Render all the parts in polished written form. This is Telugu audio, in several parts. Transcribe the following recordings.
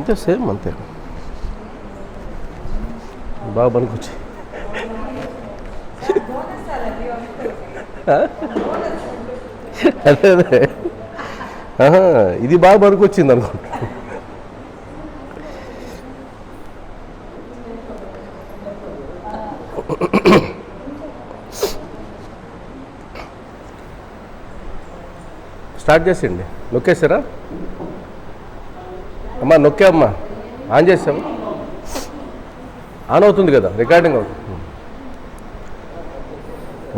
అంతే సేమ్ అంతే. బాగా పనికొచ్చి అదే అదే ఇది బాగా పనికొచ్చింది అనుకుంటా. స్టార్ట్ చేసేయండి. నొక్కేసారా అమ్మా? నొక్కే అమ్మా, ఆన్ చేసాము. ఆన్ అవుతుంది కదా, రికార్డింగ్ అవుతుంది.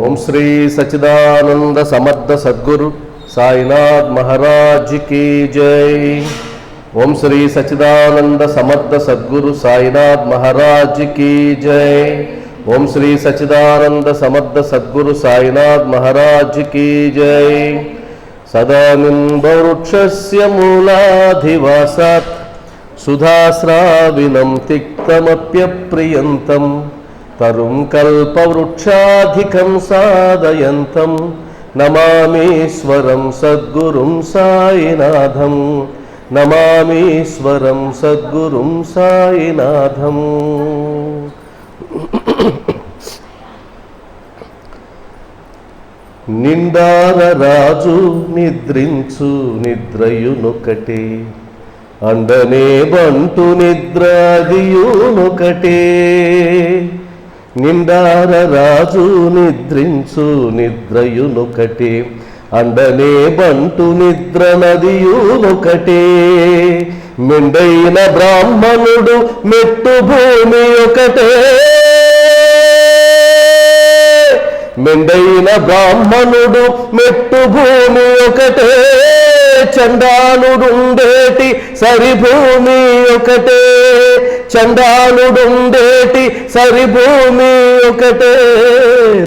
ఓం శ్రీ సచ్చిదానంద సమర్థ సద్గురు సాయినాథ్ మహారాజ్ కీ జై. ఓం శ్రీ సచ్చిదానంద సమర్థ సద్గురు సాయినాథ్ మహారాజ్ కీ జై. ఓం శ్రీ సచ్చిదానంద సమర్థ సద్గురు సాయినాథ్ మహారాజ్ కీ జై. సదానింబవృక్షస్య మూలాధివాసాత్ సుధాస్రావినం తిక్తమప్యప్రియంతం తరుం కల్పవృక్షాధికం సాదయంతం నమామీశ్వరం సద్గురుం సాయినాథం. నమామీశ్వరం సద్గురుం సాయినాథం. నిండార రాజు నిద్రించు నిద్రయునొకటే, అండనే బంటు నిద్రాదియునొకటే. నిండార రాజు నిద్రించు నిద్రయునొకటే, అండనే బంటు నిద్ర నదియునొకటే. మెండైన బ్రాహ్మణుడు మెట్టు భూమి ఒకటే, మెండైన బ్రాహ్మణుడు మెట్టు భూమి ఒకటే. చండాలుడుండేటి సరిభూమి ఒకటే, చండాలుడుండేటి సరిభూమి ఒకటే.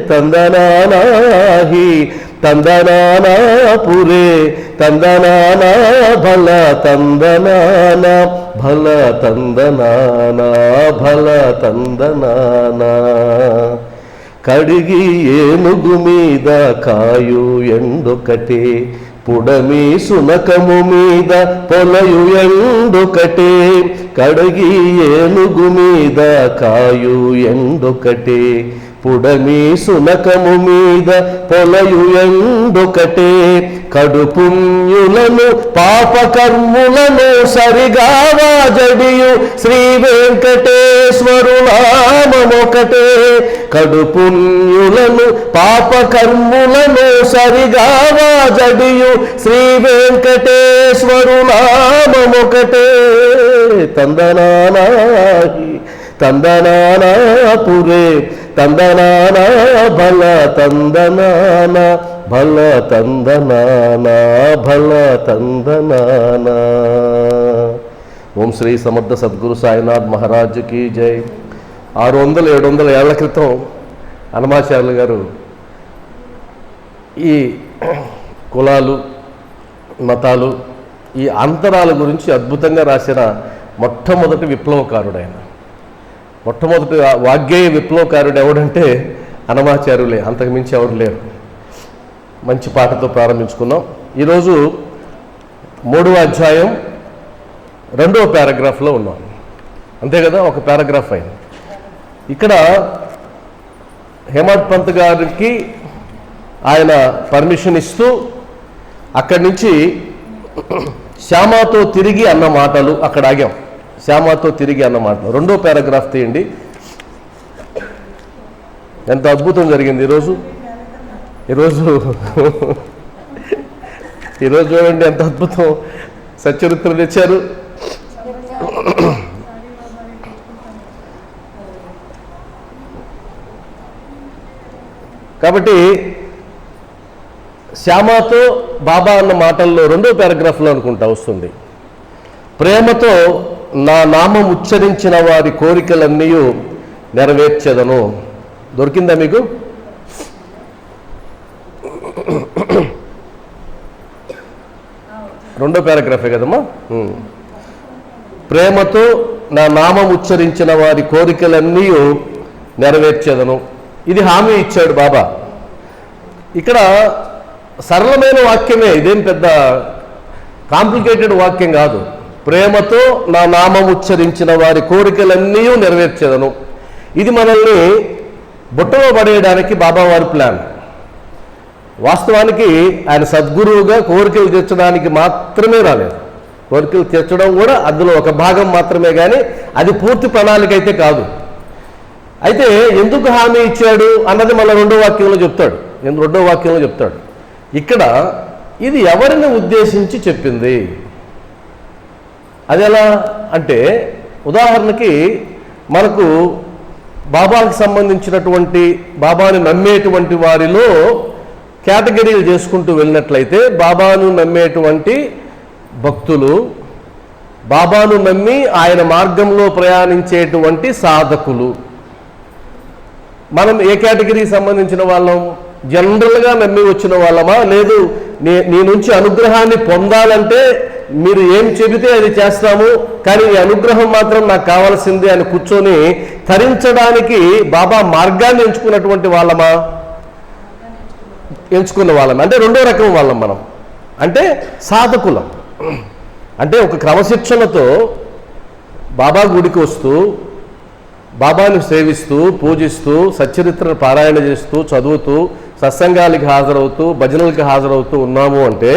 తందనానాహి తందనానా పురే, తందనానా భల తందనానా భల తందనానా భల తందనానా. కడిగి ఏనుగు మీద కాయు ఎండొకటే, పుడమి సునకము మీద పొలయు ఎండొకటే. కడిగి ఏనుగు మీద కాయు ఎండొకటే, పుడమి సునకము మీద పొలయు ఎండొకటే. కడుపుణ్యులను పాపకర్ములను సరిగావా జడియు శ్రీ వెంకటేశ్వరు నామమొకటే. కడుపుణ్యులను పాపకర్ములను సరిగావా జడియు శ్రీ వెంకటేశ్వరు నామమొకటే. తందనానాహి తందనానా పురే, తందనానా భల తందనానా భల తందనానా భల తందనానా. ఓం శ్రీ సమర్థ సద్గురు సాయినాథ్ మహారాజ్ కీ జై. 600-700 ఏళ్ల క్రితం హనుమాచార్యులు గారు ఈ కులాలు మతాలు ఈ అంతరాల గురించి అద్భుతంగా రాసిన మొట్టమొదటి విప్లవకారుడు ఆయన. మొట్టమొదటి వాగ్గేయ విప్లవకారుడు ఎవడంటే హనుమాచార్యులే, అంతకుమించి ఎవరు లేరు. మంచి పాటతో ప్రారంభించుకున్నాం. ఈరోజు 3వ అధ్యాయం 2వ పారాగ్రాఫ్లో ఉన్నాం. అంతే కదా, ఒక పారాగ్రాఫ్ అయింది. ఇక్కడ హేమంత్ పంత్ గారికి ఆయన పర్మిషన్ ఇస్తూ అక్కడి నుంచి శ్యామాతో తిరిగి అన్న మాటలు అక్కడ ఆగాం. శ్యామాతో తిరిగి అన్న మాటలు 2వ పారాగ్రాఫ్ తీయండి. ఎంత అద్భుతం జరిగింది ఈరోజు. ఈరోజు చూడండి ఎంత అద్భుతం సచ్చరిత్ర తెచ్చారు. కాబట్టి శ్యామాతో బాబా అన్న మాటల్లో 2వ పారాగ్రాఫ్లో అనుకుంటా వస్తుంది, ప్రేమతో నా నామం ఉచ్చరించిన వారి కోరికలన్నీ నెరవేర్చేదను. దొరికిందా మీకు? రెండో పారాగ్రాఫే కదమ్మా. ప్రేమతో నా నామం ఉచ్చరించిన వారి కోరికలన్నీ నెరవేర్చేదను. ఇది హామీ ఇచ్చాడు బాబా. ఇక్కడ సరళమైన వాక్యమే, ఇదేం పెద్ద కాంప్లికేటెడ్ వాక్యం కాదు. ప్రేమతో నా నామం ఉచ్చరించిన వారి కోరికలన్నీ నెరవేర్చేదను. ఇది మనల్ని బుట్టలో పడేయడానికి బాబావారి ప్లాన్. వాస్తవానికి ఆయన సద్గురువుగా కోరికలు తీర్చడానికి మాత్రమే రాలేదు. కోరికలు తీర్చడం కూడా అందులో ఒక భాగం మాత్రమే, కానీ అది పూర్తి ప్రణాళిక అయితే కాదు. అయితే ఎందుకు హామీ ఇచ్చాడు అన్నది మన రెండో వాక్యంలో చెప్తాడు. ఇక్కడ ఇది ఎవరిని ఉద్దేశించి చెప్పింది? అది ఎలా అంటే, ఉదాహరణకి మనకు బాబాకి సంబంధించినటువంటి, బాబాని నమ్మేటువంటి వారిలో కేటగిరీలు చేసుకుంటూ వెళ్ళినట్లయితే, బాబాను నమ్మేటువంటి భక్తులు, బాబాను నమ్మి ఆయన మార్గంలో ప్రయాణించేటువంటి సాధకులు. మనం ఏ కేటగిరీకి సంబంధించిన వాళ్ళం? జనరల్గా నమ్మి వచ్చిన వాళ్ళమా? లేదు నీ నుంచి అనుగ్రహాన్ని పొందాలంటే మీరు ఏం చెబితే అది చేస్తాము, కానీ ఈ అనుగ్రహం మాత్రం నాకు కావాల్సిందే అని కూర్చొని తరించడానికి బాబా మార్గాన్ని ఎంచుకున్నటువంటి వాళ్ళమా? ఎంచుకున్న వాళ్ళం అంటే రెండో రకం వాళ్ళం మనం. అంటే సాధకులం. అంటే ఒక క్రమశిక్షణతో బాబా గుడికి వస్తూ, బాబాను సేవిస్తూ, పూజిస్తూ, సచ్చరిత్రను పారాయణ చేస్తూ, చదువుతూ, సత్సంగాలకి హాజరవుతూ, భజనలకు హాజరవుతూ ఉన్నాము అంటే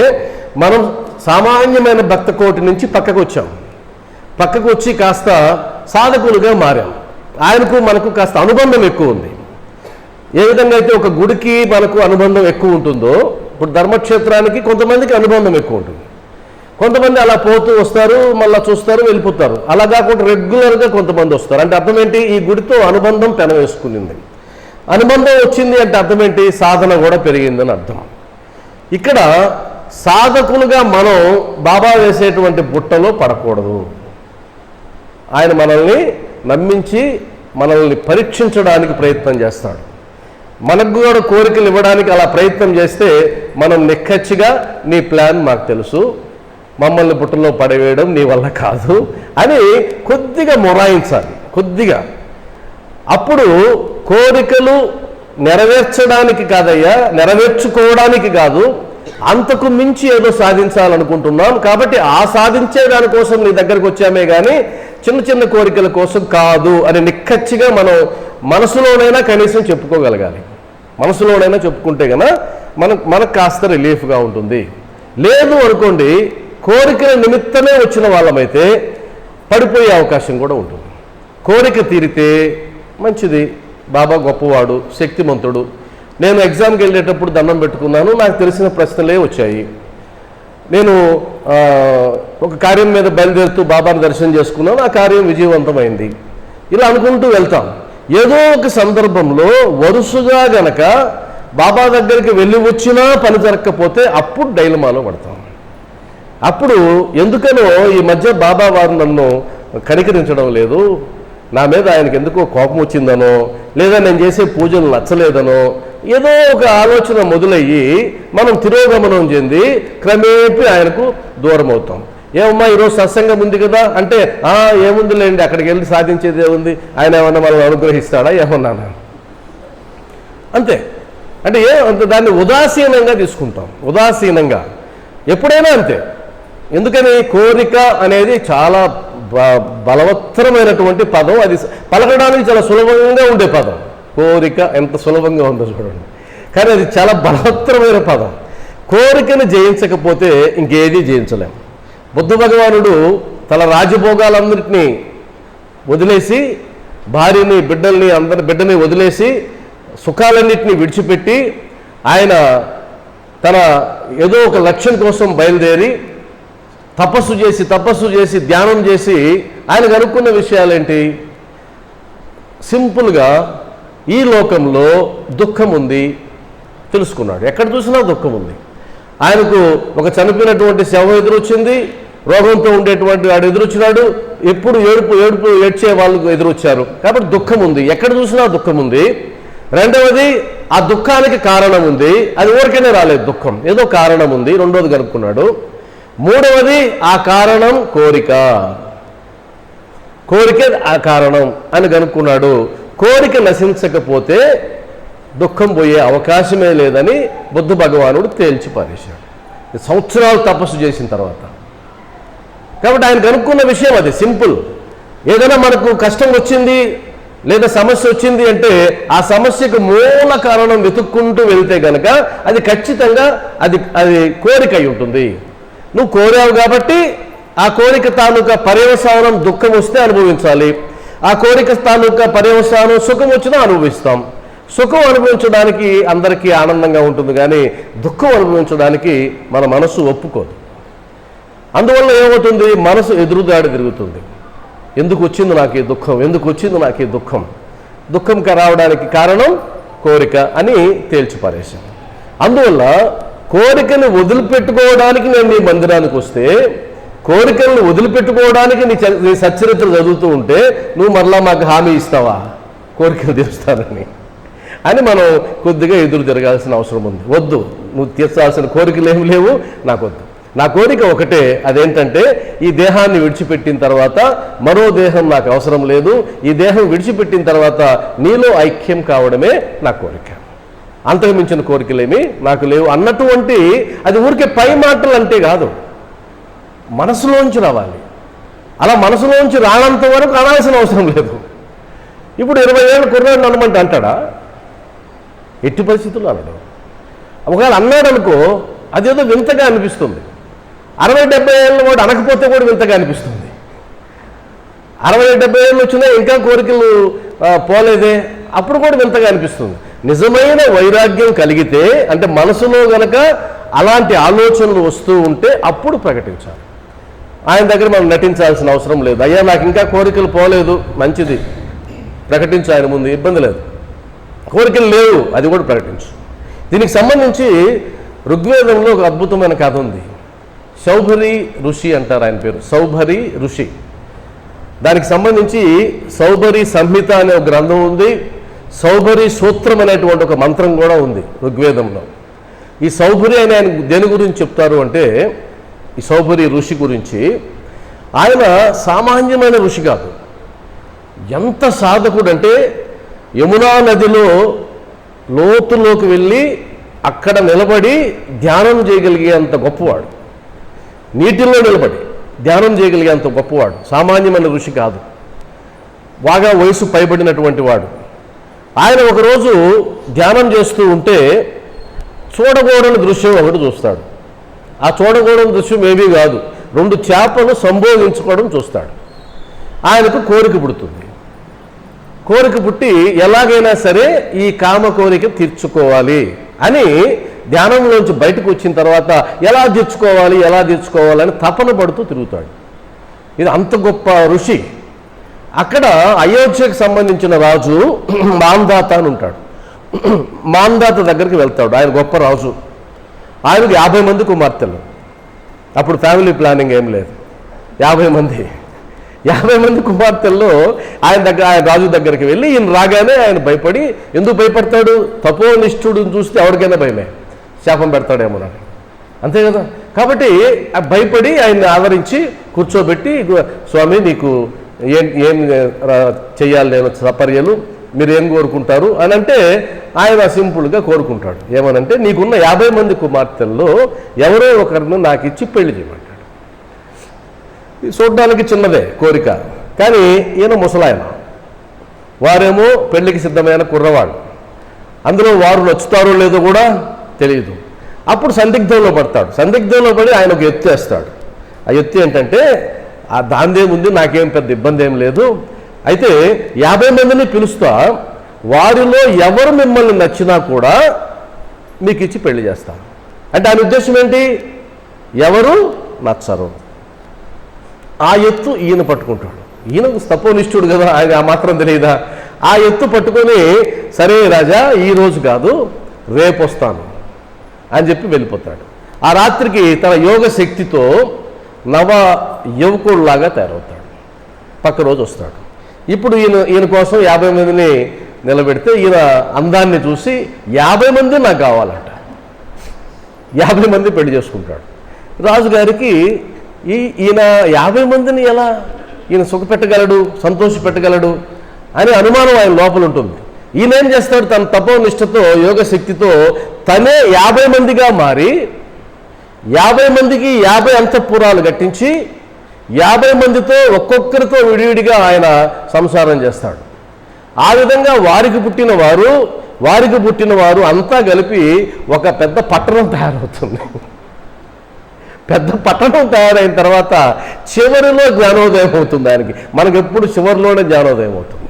మనం సామాన్యమైన భక్త కోటి నుంచి పక్కకు వచ్చి కాస్త సాధకులుగా మారాం. ఆయనకు మనకు కాస్త అనుబంధం ఎక్కువ ఉంది. ఏ విధంగా అయితే ఒక గుడికి మనకు అనుబంధం ఎక్కువ ఉంటుందో, ఇప్పుడు ధర్మక్షేత్రానికి కొంతమందికి అనుబంధం ఎక్కువ ఉంటుంది. కొంతమంది అలా పోతూ వస్తారు, మళ్ళీ చూస్తారు, వెళ్ళిపోతారు. అలా కాకుండా రెగ్యులర్గా కొంతమంది వస్తారు. అంటే అర్థం ఏంటి? ఈ గుడితో అనుబంధం పెనవేసుకునింది. అనుబంధం వచ్చింది అంటే అర్థం ఏంటి? సాధన కూడా పెరిగిందని అర్థం. ఇక్కడ సాధకులుగా మనం బాబా వేసేటువంటి బుట్టలో పడకూడదు. ఆయన మనల్ని నమ్మించి మనల్ని పరీక్షించడానికి ప్రయత్నం చేస్తాడు. మనకు కూడా కోరికలు ఇవ్వడానికి అలా ప్రయత్నం చేస్తే మనం నిక్కచ్చిగా నీ ప్లాన్ మాకు తెలుసు, మమ్మల్ని బుట్టలో పడవేయడం నీ వల్ల కాదు అని కొద్దిగా మొరాయించాలి. కొద్దిగా అప్పుడు కోరికలు నెరవేర్చడానికి కాదయ్యా, నెరవేర్చుకోవడానికి కాదు, అంతకు మించి ఏదో సాధించాలనుకుంటున్నాం, కాబట్టి ఆ సాధించే దానికోసం నీ దగ్గరకు వచ్చామే కానీ చిన్న చిన్న కోరికల కోసం కాదు అని నిక్కచ్చిగా మనం మనసులోనైనా కనీసం చెప్పుకోగలగాలి. మనసులోనైనా చెప్పుకుంటే కనుక మనకు కాస్త రిలీఫ్గా ఉంటుంది. లేదు అనుకోండి, కోరికల నిమిత్తమే వచ్చిన వాళ్ళమైతే పడిపోయే అవకాశం కూడా ఉంటుంది. కోరిక తీరితే మంచిది, బాబా గొప్పవాడు, శక్తిమంతుడు. నేను ఎగ్జామ్కి వెళ్ళేటప్పుడు దండం పెట్టుకున్నాను, నాకు తెలిసిన ప్రశ్నలే వచ్చాయి. నేను ఒక కార్యం మీద బయలుదేరుతూ బాబాను దర్శనం చేసుకున్నాను, ఆ కార్యం విజయవంతమైంది. ఇలా అనుకుంటూ వెళ్తాం. ఏదో ఒక సందర్భంలో వరుసగా గనక బాబా దగ్గరికి వెళ్ళి వచ్చినా పని జరగకపోతే అప్పుడు డైలమాలో పడతాం. అప్పుడు ఎందుకనో ఈ మధ్య బాబా వారు నన్ను కనికరించడం లేదు, నా మీద ఆయనకి ఎందుకో కోపం వచ్చిందనో, లేదా నేను చేసే పూజలు నచ్చలేదనో ఏదో ఒక ఆలోచన మొదలయ్యి మనం తిరోగమనం చెంది క్రమేపీ ఆయనకు దూరం అవుతాం. ఏమమ్మా ఈరోజు సత్సంగం ఉంది కదా అంటే, ఏముందిలేండి, అక్కడికి వెళ్ళి సాధించేది ఏముంది, ఆయన ఏమన్నా మనం అనుగ్రహిస్తాడా ఏమన్నానా, అంతే. అంటే దాన్ని ఉదాసీనంగా తీసుకుంటాం. ఉదాసీనంగా ఎప్పుడైనా అంతే. ఎందుకని? కోరిక అనేది చాలా బలవత్తరమైనటువంటి పదం. అది పలకడానికి చాలా సులభంగా ఉండే పదం. కోరిక ఎంత సులభంగా ఉందో చూడండి, కానీ అది చాలా బలవత్తరమైన పదం. కోరికను జయించకపోతే ఇంకేదీ జయించలేం. బుద్ధ భగవానుడు తన రాజభోగాలందరినీ వదిలేసి, భార్యని బిడ్డని వదిలేసి, సుఖాలన్నింటినీ విడిచిపెట్టి ఆయన తన ఏదో ఒక లక్ష్యం కోసం బయలుదేరి తపస్సు చేసి ధ్యానం చేసి ఆయనకు అనుకున్న విషయాలేంటి? సింపుల్గా ఈ లోకంలో దుఃఖం ఉంది తెలుసుకున్నాడు. ఎక్కడ చూసినా దుఃఖం ఉంది. ఆయనకు ఒక చనిపోయినటువంటి శవం ఎదురొచ్చింది, రోగంతో ఉండేటువంటి వాడు ఎదురొచ్చినాడు, ఎప్పుడు ఏడ్చే వాళ్ళు ఎదురొచ్చారు. కాబట్టి దుఃఖం ఉంది, ఎక్కడ చూసినా దుఃఖం ఉంది. రెండవది, ఆ దుఃఖానికి కారణం ఉంది, అది ఊరికనే రాలేదు దుఃఖం, ఏదో కారణం ఉంది. రెండోది కనుక్కున్నాడు. మూడవది, ఆ కారణం కోరిక ఆ కారణం అని కనుక్కున్నాడు. కోరిక నశించకపోతే దుఃఖం పోయే అవకాశమే లేదని బుద్ధ భగవానుడు తేల్చి పారేశాడు, సంవత్సరాలు తపస్సు చేసిన తర్వాత. కాబట్టి ఆయన కనుక్కున్న విషయం అది సింపుల్. ఏదైనా మనకు కష్టం వచ్చింది లేదా సమస్య వచ్చింది అంటే ఆ సమస్యకు మూల కారణం వెతుక్కుంటూ వెళ్తే కనుక అది ఖచ్చితంగా అది కోరిక అయి ఉంటుంది. నువ్వు కోరావు కాబట్టి ఆ కోరిక తాలూకా పర్యవసానం దుఃఖం వస్తే అనుభవించాలి, ఆ కోరిక తాలూకా పర్యవసానం సుఖం వచ్చినా అనుభవిస్తాం. సుఖం అనుభవించడానికి అందరికీ ఆనందంగా ఉంటుంది, కానీ దుఃఖం అనుభవించడానికి మన మనసు ఒప్పుకోదు. అందువల్ల ఏమవుతుంది, మనసు ఎదురుదాడి తిరుగుతుంది. ఎందుకు వచ్చింది నాకు ఈ దుఃఖం, ఎందుకు వచ్చింది నాకు ఈ దుఃఖం, దుఃఖం రావడానికి కారణం కోరిక అని తేల్చిపారేశాం. అందువల్ల కోరికను వదిలిపెట్టుకోవడానికి నేను నీ మందిరానికి వస్తే, కోరికలను వదిలిపెట్టుకోవడానికి నీ సచ్చరిత్ర చదువుతూ ఉంటే నువ్వు మరలా మాకు హామీ ఇస్తావా కోరికలు తీరుస్తానని అని మనం కొద్దిగా ఎదురు తిరగాల్సిన అవసరం ఉంది. వద్దు, నువ్వు తీర్చాల్సిన కోరికలు ఏమి లేవు, నాకు వద్దు. నా కోరిక ఒకటే, అదేంటంటే ఈ దేహాన్ని విడిచిపెట్టిన తర్వాత మరో దేహం నాకు అవసరం లేదు, ఈ దేహం విడిచిపెట్టిన తర్వాత నీలో ఐక్యం కావడమే నా కోరిక, అంతకు మించిన కోరికలేమి నాకు లేవు అన్నటువంటి, అది ఊరికే పై మాటలు అంటే కాదు, మనసులోంచి రావాలి. అలా మనసులోంచి రానంత వరకు అనాల్సిన అవసరం లేదు. ఇప్పుడు 20 ఏళ్ళ కుర్రాడిని అనమంటే అంటాడా? ఎట్టి పరిస్థితుల్లో అనడు. ఒకవేళ అన్నాడు అనుకో, అదేదో వింతగా అనిపిస్తుంది. 60-70 ఏళ్ళ వాడు అనకపోతే కూడా వింతగా అనిపిస్తుంది. 60-70 ఏళ్ళు వచ్చినా ఇంకా కోరికలు పోలేదే, అప్పుడు కూడా వింతగా అనిపిస్తుంది. నిజమైన వైరాగ్యం కలిగితే, అంటే మనసులో గనక అలాంటి ఆలోచనలు వస్తూ ఉంటే అప్పుడు ప్రకటించాలి. ఆయన దగ్గర మనం నటించాల్సిన అవసరం లేదు. అయ్యా నాకు ఇంకా కోరికలు పోలేదు, మంచిది, ప్రకటించు ఆయన ముందు, ఇబ్బంది లేదు. కోరికలు లేవు, అది కూడా ప్రకటించు. దీనికి సంబంధించి ఋగ్వేదంలో ఒక అద్భుతమైన కథ ఉంది. సౌభరి ఋషి అంటారు ఆయన పేరు, సౌభరి ఋషి. దానికి సంబంధించి సౌభరి సంహిత అనే ఒక గ్రంథం ఉంది, సౌభరి సూత్రం అనేటువంటి ఒక మంత్రం కూడా ఉంది ఋగ్వేదంలో. ఈ సౌభరి అని ఆయన దేని గురించి చెప్తారు అంటే, ఈ సౌభరి ఋషి గురించి, ఆయన సామాన్యమైన ఋషి కాదు. ఎంత సాధకుడు అంటే యమునా నదిలో లోతులోకి వెళ్ళి అక్కడ నిలబడి ధ్యానం చేయగలిగేంత గొప్పవాడు, నీటిలో నిలబడి ధ్యానం చేయగలిగేంత గొప్పవాడు, సామాన్యమైన ఋషి కాదు, బాగా వయసు పైబడినటువంటి వాడు. ఆయన ఒకరోజు ధ్యానం చేస్తూ ఉంటే చూడకూడని దృశ్యం ఒకటి చూస్తాడు. ఆ చూడకూడని దృశ్యం ఏమీ కాదు, 2 చేపలు సంభోగించుకోవడం చూస్తాడు. ఆయనకు కోరిక పుడుతుంది. కోరిక పుట్టి ఎలాగైనా సరే ఈ కామ కోరిక తీర్చుకోవాలి అని ధ్యానంలోంచి బయటకు వచ్చిన తర్వాత ఎలా తీర్చుకోవాలని తపన పడుతూ తిరుగుతాడు. ఇది అంత గొప్ప ఋషి. అక్కడ అయోధ్యకు సంబంధించిన రాజు మాంధాత అని ఉంటాడు. మాంధాత దగ్గరికి వెళ్తాడు. ఆయన గొప్ప రాజు, ఆయనకు 50 మంది కుమార్తెలు. అప్పుడు ఫ్యామిలీ ప్లానింగ్ ఏం లేదు. 50 మంది కుమార్తెల్లో ఆయన రాజు దగ్గరికి వెళ్ళి ఈయన రాగానే ఆయన భయపడి, ఎందుకు భయపడతాడు, తపోనిష్ఠుడిని చూస్తే ఎవరికైనా భయమే, శాపం పెడతాడేమోనని, అంతే కదా. కాబట్టి భయపడి ఆయన్ని ఆదరించి కూర్చోబెట్టి, స్వామి నీకు ఏం చెయ్యాలి నేను సపర్యలు, మీరు ఏం కోరుకుంటారు అని అంటే ఆయన సింపుల్గా కోరుకుంటాడు. ఏమనంటే, నీకున్న 50 మంది కుమార్తెల్లో ఎవరో ఒకరిని నాకు ఇచ్చి పెళ్లి చేయమంటాడు. చూడడానికి చిన్నదే కోరిక, కానీ ఈయన ముసలాయన, వారేమో పెళ్లికి సిద్ధమైన కుర్రవాడు. అందులో వారు నచ్చుతారో లేదో కూడా తెలియదు. అప్పుడు సందిగ్ధంలో పడతాడు. సందిగ్ధంలో పడి ఆయన ఒక ఎత్తు వేస్తాడు. ఆ ఎత్తు ఏంటంటే, దాందేముంది, నాకేం పెద్ద ఇబ్బంది ఏం లేదు, అయితే 50 మందిని పిలుస్తా, వారిలో ఎవరు మిమ్మల్ని నచ్చినా కూడా మీకు ఇచ్చి పెళ్లి చేస్తాను అంటే ఆయన ఉద్దేశం ఏంటి, ఎవరు నచ్చరు. ఆ ఎత్తు ఈయన పట్టుకుంటాడు. ఈయన తపోనిష్ఠుడు కదా, ఆయన ఆ మాత్రం తెలియదా. ఆ ఎత్తు పట్టుకొని, సరే రాజా ఈ రోజు కాదు రేపు వస్తాను అని చెప్పి వెళ్ళిపోతాడు. ఆ రాత్రికి తన యోగ శక్తితో నవ యువకుడిలాగా తయారవుతాడు. పక్క రోజు వస్తాడు. ఇప్పుడు ఈయన కోసం 50 మందిని నిలబెడితే ఈయన అందాన్ని చూసి 50 మంది నాకు కావాలంట. 50 మంది పెళ్లి చేసుకుంటాడు. రాజుగారికి ఈయన 50 మందిని ఎలా ఈయన సుఖపెట్టగలడు, సంతోషపెట్టగలడు అని అనుమానం ఆయన లోపల ఉంటుంది. ఈయన ఏం చేస్తాడు, తన తపోనిష్టతో యోగశక్తితో తనే 50 మందిగా మారి 50 మందికి 50 అంతఃపురాలు కట్టించి 50 మందితో ఒక్కొక్కరితో విడివిడిగా ఆయన సంసారం చేస్తాడు. ఆ విధంగా వారికి పుట్టిన వారు అంతా కలిపి ఒక పెద్ద పట్టణం తయారవుతుంది. పెద్ద పట్టణం తయారైన తర్వాత చివరిలో జ్ఞానోదయం అవుతుంది ఆయనకి. మనకు ఎప్పుడు చివరిలోనే జ్ఞానోదయం అవుతుంది.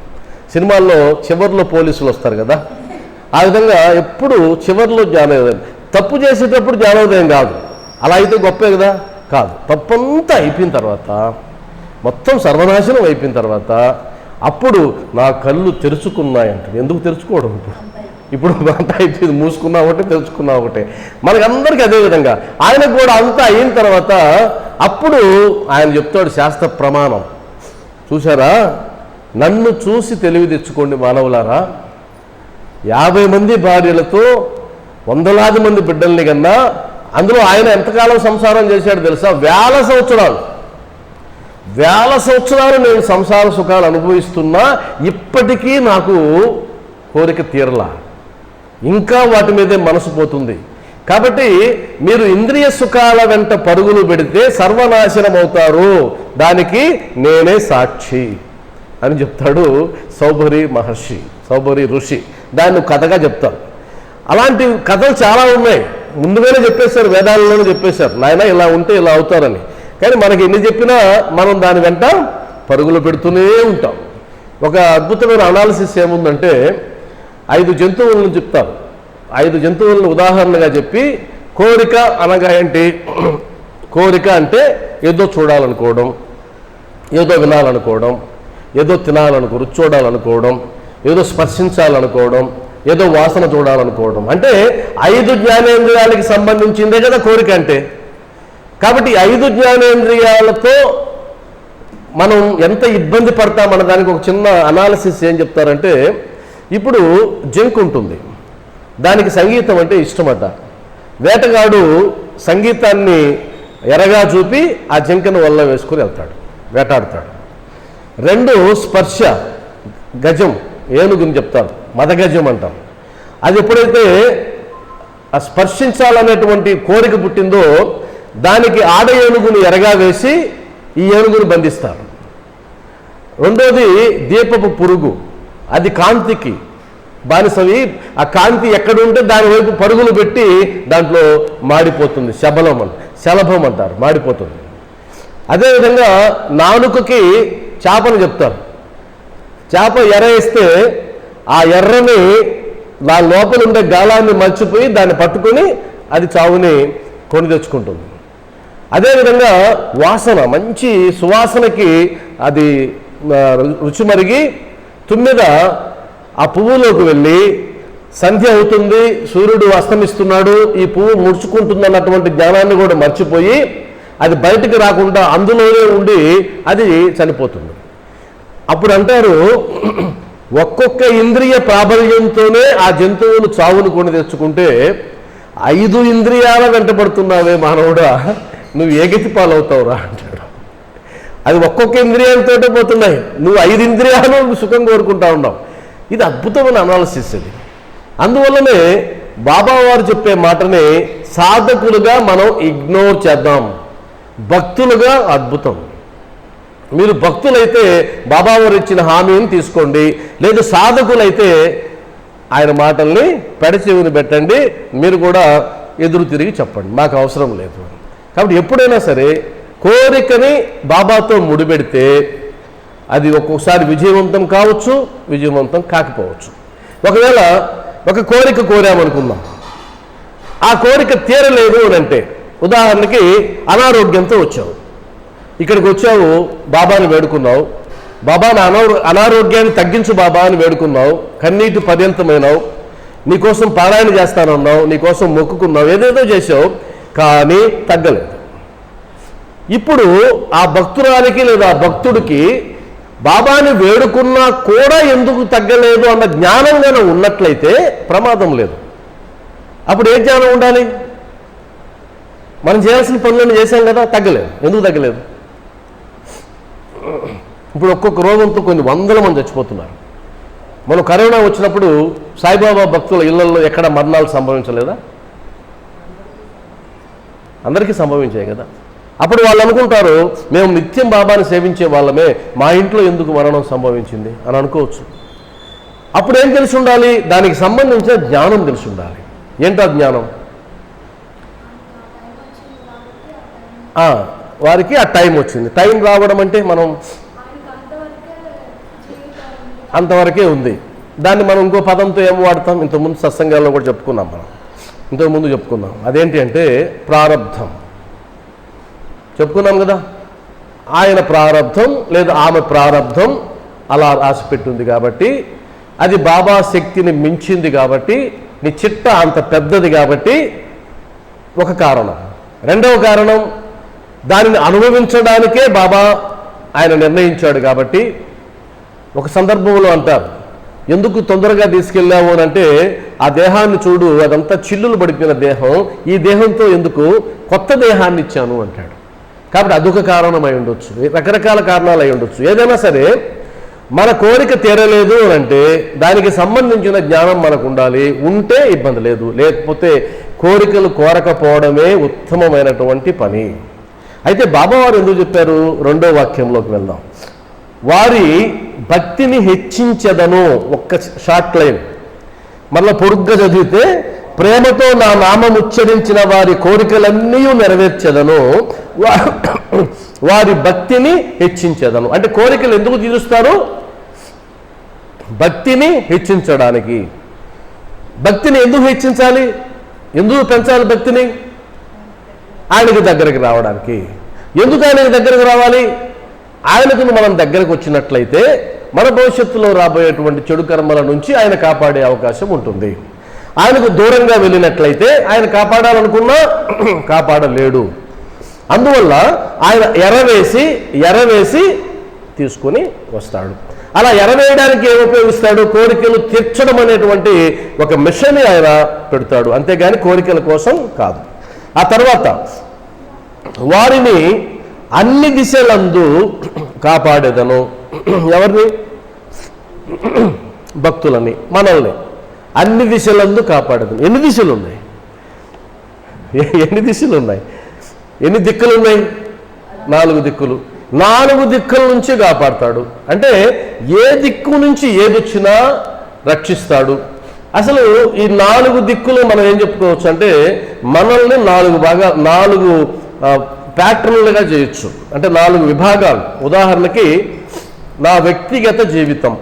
సినిమాల్లో చివరిలో పోలీసులు వస్తారు కదా, ఆ విధంగా ఎప్పుడు చివరిలో జ్ఞానోదయం. తప్పు చేసేటప్పుడు జ్ఞానోదయం కాదు, అలా అయితే గొప్పే కదా, కాదు. తప్పంతా అయిపోయిన తర్వాత, మొత్తం సర్వనాశనం అయిపోయిన తర్వాత అప్పుడు నా కళ్ళు తెరుచుకున్నాయంటాడు. ఎందుకు తెరుచుకోవడం? ఇప్పుడు అంతా అయిపోయింది, మూసుకున్నా ఒకటే, తెరుచుకున్నా ఒకటే. మనకందరికీ అదేవిధంగా ఆయనకు కూడా అంతా అయిన తర్వాత అప్పుడు ఆయన చెప్తాడు శాస్త్ర ప్రమాణం. చూసారా, నన్ను చూసి తెలివి తెచ్చుకోండి మానవులారా. 50 మంది భార్యలతో 100,000 మంది బిడ్డల్ని కన్నా, అందులో ఆయన ఎంతకాలం సంసారం చేశాడు తెలుసా? 1000 సంవత్సరాలు. 1000 సంవత్సరాలు నేను సంసార సుఖాలు అనుభవిస్తున్నా, ఇప్పటికీ నాకు కోరిక తీరలా, ఇంకా వాటి మీదే మనసు పోతుంది. కాబట్టి మీరు ఇంద్రియ సుఖాల వెంట పరుగులు పెడితే సర్వనాశనం అవుతారు, దానికి నేనే సాక్షి అని చెప్తాడు సౌభరి ఋషి. దాన్ని కథగా చెప్తారు. అలాంటి కథలు చాలా ఉన్నాయి, ముందుగానే చెప్పేశారు, వేదాలలోనే చెప్పేశారు, నాయన ఇలా ఉంటే ఇలా అవుతారని. కానీ మనకి ఎన్ని చెప్పినా మనం దాని వెంట పరుగులు పెడుతూనే ఉంటాం. ఒక అద్భుతమైన అనాలిసిస్ ఏముందంటే, 5 జంతువులను చెప్తారు. 5 జంతువులను ఉదాహరణగా చెప్పి, కోరిక అనగా ఏంటి? కోరిక అంటే ఏదో చూడాలనుకోవడం, ఏదో వినాలనుకోవడం, ఏదో రుచి చూడాలనుకోవడం, ఏదో స్పర్శించాలనుకోవడం, ఏదో వాసన చూడాలనుకోవడం. అంటే 5 జ్ఞానేంద్రియాలకి సంబంధించిందే కదా కోరిక అంటే. కాబట్టి 5 జ్ఞానేంద్రియాలతో మనం ఎంత ఇబ్బంది పడతామన్న దానికి ఒక చిన్న అనాలిసిస్ ఏం చెప్తారంటే, ఇప్పుడు జంక్ ఉంటుంది, దానికి సంగీతం అంటే ఇష్టమట. వేటగాడు సంగీతాన్ని ఎరగా చూపి ఆ జంకను వల్ల వేసుకొని వెళ్తాడు, వేటాడుతాడు. 2 స్పర్శ, గజం, ఏనుగుని చెప్తారు, మదగజం అంటాం. అది ఎప్పుడైతే ఆ స్పర్శించాలనేటువంటి కోరిక పుట్టిందో, దానికి ఆడ ఏనుగుని ఎరగా వేసి ఈ ఏనుగుని బంధిస్తారు. 2వది దీపపు పురుగు, అది కాంతికి బానిసవి. ఆ కాంతి ఎక్కడుంటే దాని వైపు పరుగులు పెట్టి దాంట్లో మాడిపోతుంది, శలభం అంటారు, మాడిపోతుంది. అదేవిధంగా నాలుకకి చేపను చెప్తారు. చేప ఎర్ర వేస్తే ఆ ఎర్రని దాని లోపల ఉండే గాలాన్ని మర్చిపోయి దాన్ని పట్టుకొని అది చావుని కొని తెచ్చుకుంటుంది. అదేవిధంగా వాసన, మంచి సువాసనకి అది రుచి మరిగి తుమ్మెద ఆ పువ్వులోకి వెళ్ళి, సంధ్య అవుతుంది, సూర్యుడు అస్తమిస్తున్నాడు, ఈ పువ్వు ముడుచుకుంటుందన్నటువంటి జ్ఞానాన్ని కూడా మర్చిపోయి అది బయటికి రాకుండా అందులోనే ఉండి అది చనిపోతుంది. అప్పుడు అంటారు, ఒక్కొక్క ఇంద్రియ ప్రాబల్యంతోనే ఆ జంతువులు చావును కొని తెచ్చుకుంటే 5 ఇంద్రియాల వెంటబడుతున్నావే మానవుడా, నువ్వు ఏ గతి పాలవుతావురా అంటాడు. అది ఒక్కొక్క ఇంద్రియంతో పోతున్నాయి, నువ్వు 5 ఇంద్రియాలు సుఖం కోరుకుంటా ఉన్నావు. ఇది అద్భుతమైన అనాలిసిస్ ఇది. అందువల్లనే బాబా వారు చెప్పే మాటని సాధకులుగా మనం ఇగ్నోర్ చేద్దాం, భక్తులుగా అద్భుతం. మీరు భక్తులైతే బాబా వారు ఇచ్చిన హామీని తీసుకోండి, లేదు సాధకులైతే ఆయన మాటల్ని పెడచెవిని పెట్టండి, మీరు కూడా ఎదురు తిరిగి చెప్పండి, మాకు అవసరం లేదు. కాబట్టి ఎప్పుడైనా సరే కోరికని బాబాతో ముడిపెడితే అది ఒక్కొక్కసారి విజయవంతం కావచ్చు, విజయవంతం కాకపోవచ్చు. ఒకవేళ ఒక కోరిక కోరామనుకుందాం, ఆ కోరిక తీరలేదు అని అంటే, ఉదాహరణకి అనారోగ్యంతో వచ్చావు, ఇక్కడికి వచ్చావు, బాబాని వేడుకున్నావు, బాబా నా అనారోగ్యాన్ని తగ్గించు బాబా అని వేడుకున్నావు, కన్నీటి పర్యంతమైనావు, నీకోసం పారాయణ చేస్తానన్నావు, నీకోసం మొక్కుకున్నావు, ఏదేదో చేసావు, కానీ తగ్గలేదు. ఇప్పుడు ఆ భక్తురాలికి లేదా భక్తుడికి బాబాని వేడుకున్నా కూడా ఎందుకు తగ్గలేదు అన్న జ్ఞానం గానే ఉన్నట్లయితే ప్రమాదం లేదు. అప్పుడు ఏ జ్ఞానం ఉండాలి? మనం చేయాల్సిన పనులను చేశాం కదా, తగ్గలేదు. ఎందుకు తగ్గలేదు? ఇప్పుడు ఒక్కొక్క రోగంతో కొన్ని 100 మంది చచ్చిపోతున్నారు. మనం కరోనా వచ్చినప్పుడు సాయిబాబా భక్తుల ఇళ్లలో ఎక్కడ మరణాలు సంభవించలేదా? అందరికీ సంభవించాయి కదా. అప్పుడు వాళ్ళు అనుకుంటారు, మేము నిత్యం బాబాని సేవించే వాళ్ళమే, మా ఇంట్లో ఎందుకు మరణం సంభవించింది అని అనుకోవచ్చు. అప్పుడు ఏం తెలిసి ఉండాలి? దానికి సంబంధించిన జ్ఞానం తెలిసి ఉండాలి. ఏంటా జ్ఞానం? వారికి ఆ టైం వచ్చింది. టైం రావడం అంటే మనం అంతవరకే ఉంది. దాన్ని మనం ఇంకో పదంతో ఏం వాడతాం? ఇంతకుముందు సత్సంగాల్లో కూడా చెప్పుకున్నాం, ఇంతకుముందు చెప్పుకున్నాం. అదేంటి అంటే ప్రారబ్ధం. చెప్పుకున్నాం కదా, ఆయన ప్రారబ్ధం లేదా ఆమె ప్రారబ్ధం అలా రాసిపెట్టింది కాబట్టి, అది బాబా శక్తిని మించింది కాబట్టి, నీ చిట్ట అంత పెద్దది కాబట్టి ఒక కారణం. రెండవ కారణం, దానిని అనుభవించడానికే బాబా ఆయన నిర్ణయించాడు కాబట్టి. ఒక సందర్భంలో అంటారు, ఎందుకు తొందరగా తీసుకెళ్ళావు అని అంటే, ఆ దేహాన్ని చూడు, అదంతా చిల్లులు పడిపోయిన దేహం, ఈ దేహంతో ఎందుకు కొత్త దేహాన్ని ఇచ్చాను అంటాడు. కాబట్టి అదొక కారణం అయి ఉండొచ్చు, రకరకాల కారణాలు అయి ఉండొచ్చు. ఏదైనా సరే మన కోరిక తీరలేదు అని అంటే దానికి సంబంధించిన జ్ఞానం మనకు ఉండాలి. ఉంటే ఇబ్బంది లేదు, లేకపోతే కోరికలు కోరకపోవడమే ఉత్తమమైనటువంటి పని. అయితే బాబావారు ఎందుకు చెప్పారు? రెండో వాక్యంలోకి వెళ్దాం. వారి భక్తిని హెచ్చించదను. ఒక్క షార్ట్ లైన్ మళ్ళీ పొరుగ్గా చదివితే, ప్రేమతో నా నామం ఉచ్చరించిన వారి కోరికలన్నీ నెరవేర్చదను, వారి భక్తిని హెచ్చించదను. అంటే కోరికలు ఎందుకు తీరుస్తారు? భక్తిని హెచ్చించడానికి. భక్తిని ఎందుకు హెచ్చించాలి? ఎందుకు పెంచాలి భక్తిని? ఆయనకి దగ్గరికి రావడానికి. ఎందుకు ఆయనకి దగ్గరకు రావాలి? ఆయనకు మనం దగ్గరకు వచ్చినట్లయితే మన భవిష్యత్తులో రాబోయేటువంటి చెడు కర్మల నుంచి ఆయన కాపాడే అవకాశం ఉంటుంది. ఆయనకు దూరంగా వెళ్ళినట్లయితే ఆయన కాపాడాలనుకున్నా కాపాడలేడు. అందువల్ల ఆయన ఎరవేసి తీసుకొని వస్తాడు. అలా ఎరవేయడానికి ఏమి ఉపయోగిస్తాడు? కోరికలు తీర్చడం అనేటువంటి ఒక మిషన్ ఆయన పెడతాడు, అంతేగాని కోరికల కోసం కాదు. ఆ తర్వాత వారిని అన్ని దిశలందు కాపాడేదను. ఎవరిని? భక్తులని, మనల్ని అన్ని దిశలందు కాపాడేదను. ఎన్ని దిశలు ఉన్నాయి? ఎన్ని దిక్కులు ఉన్నాయి? 4 దిక్కులు. 4 దిక్కుల నుంచి కాపాడతాడు. అంటే ఏ దిక్కు నుంచి ఏదొచ్చినా రక్షిస్తాడు. అసలు ఈ 4 దిక్కులు మనం ఏం చెప్పుకోవచ్చు అంటే, మనల్ని 4 ప్యాటర్న్లుగా చేయొచ్చు. అంటే 4 విభాగాలు. ఉదాహరణకి నా వ్యక్తిగత జీవితం.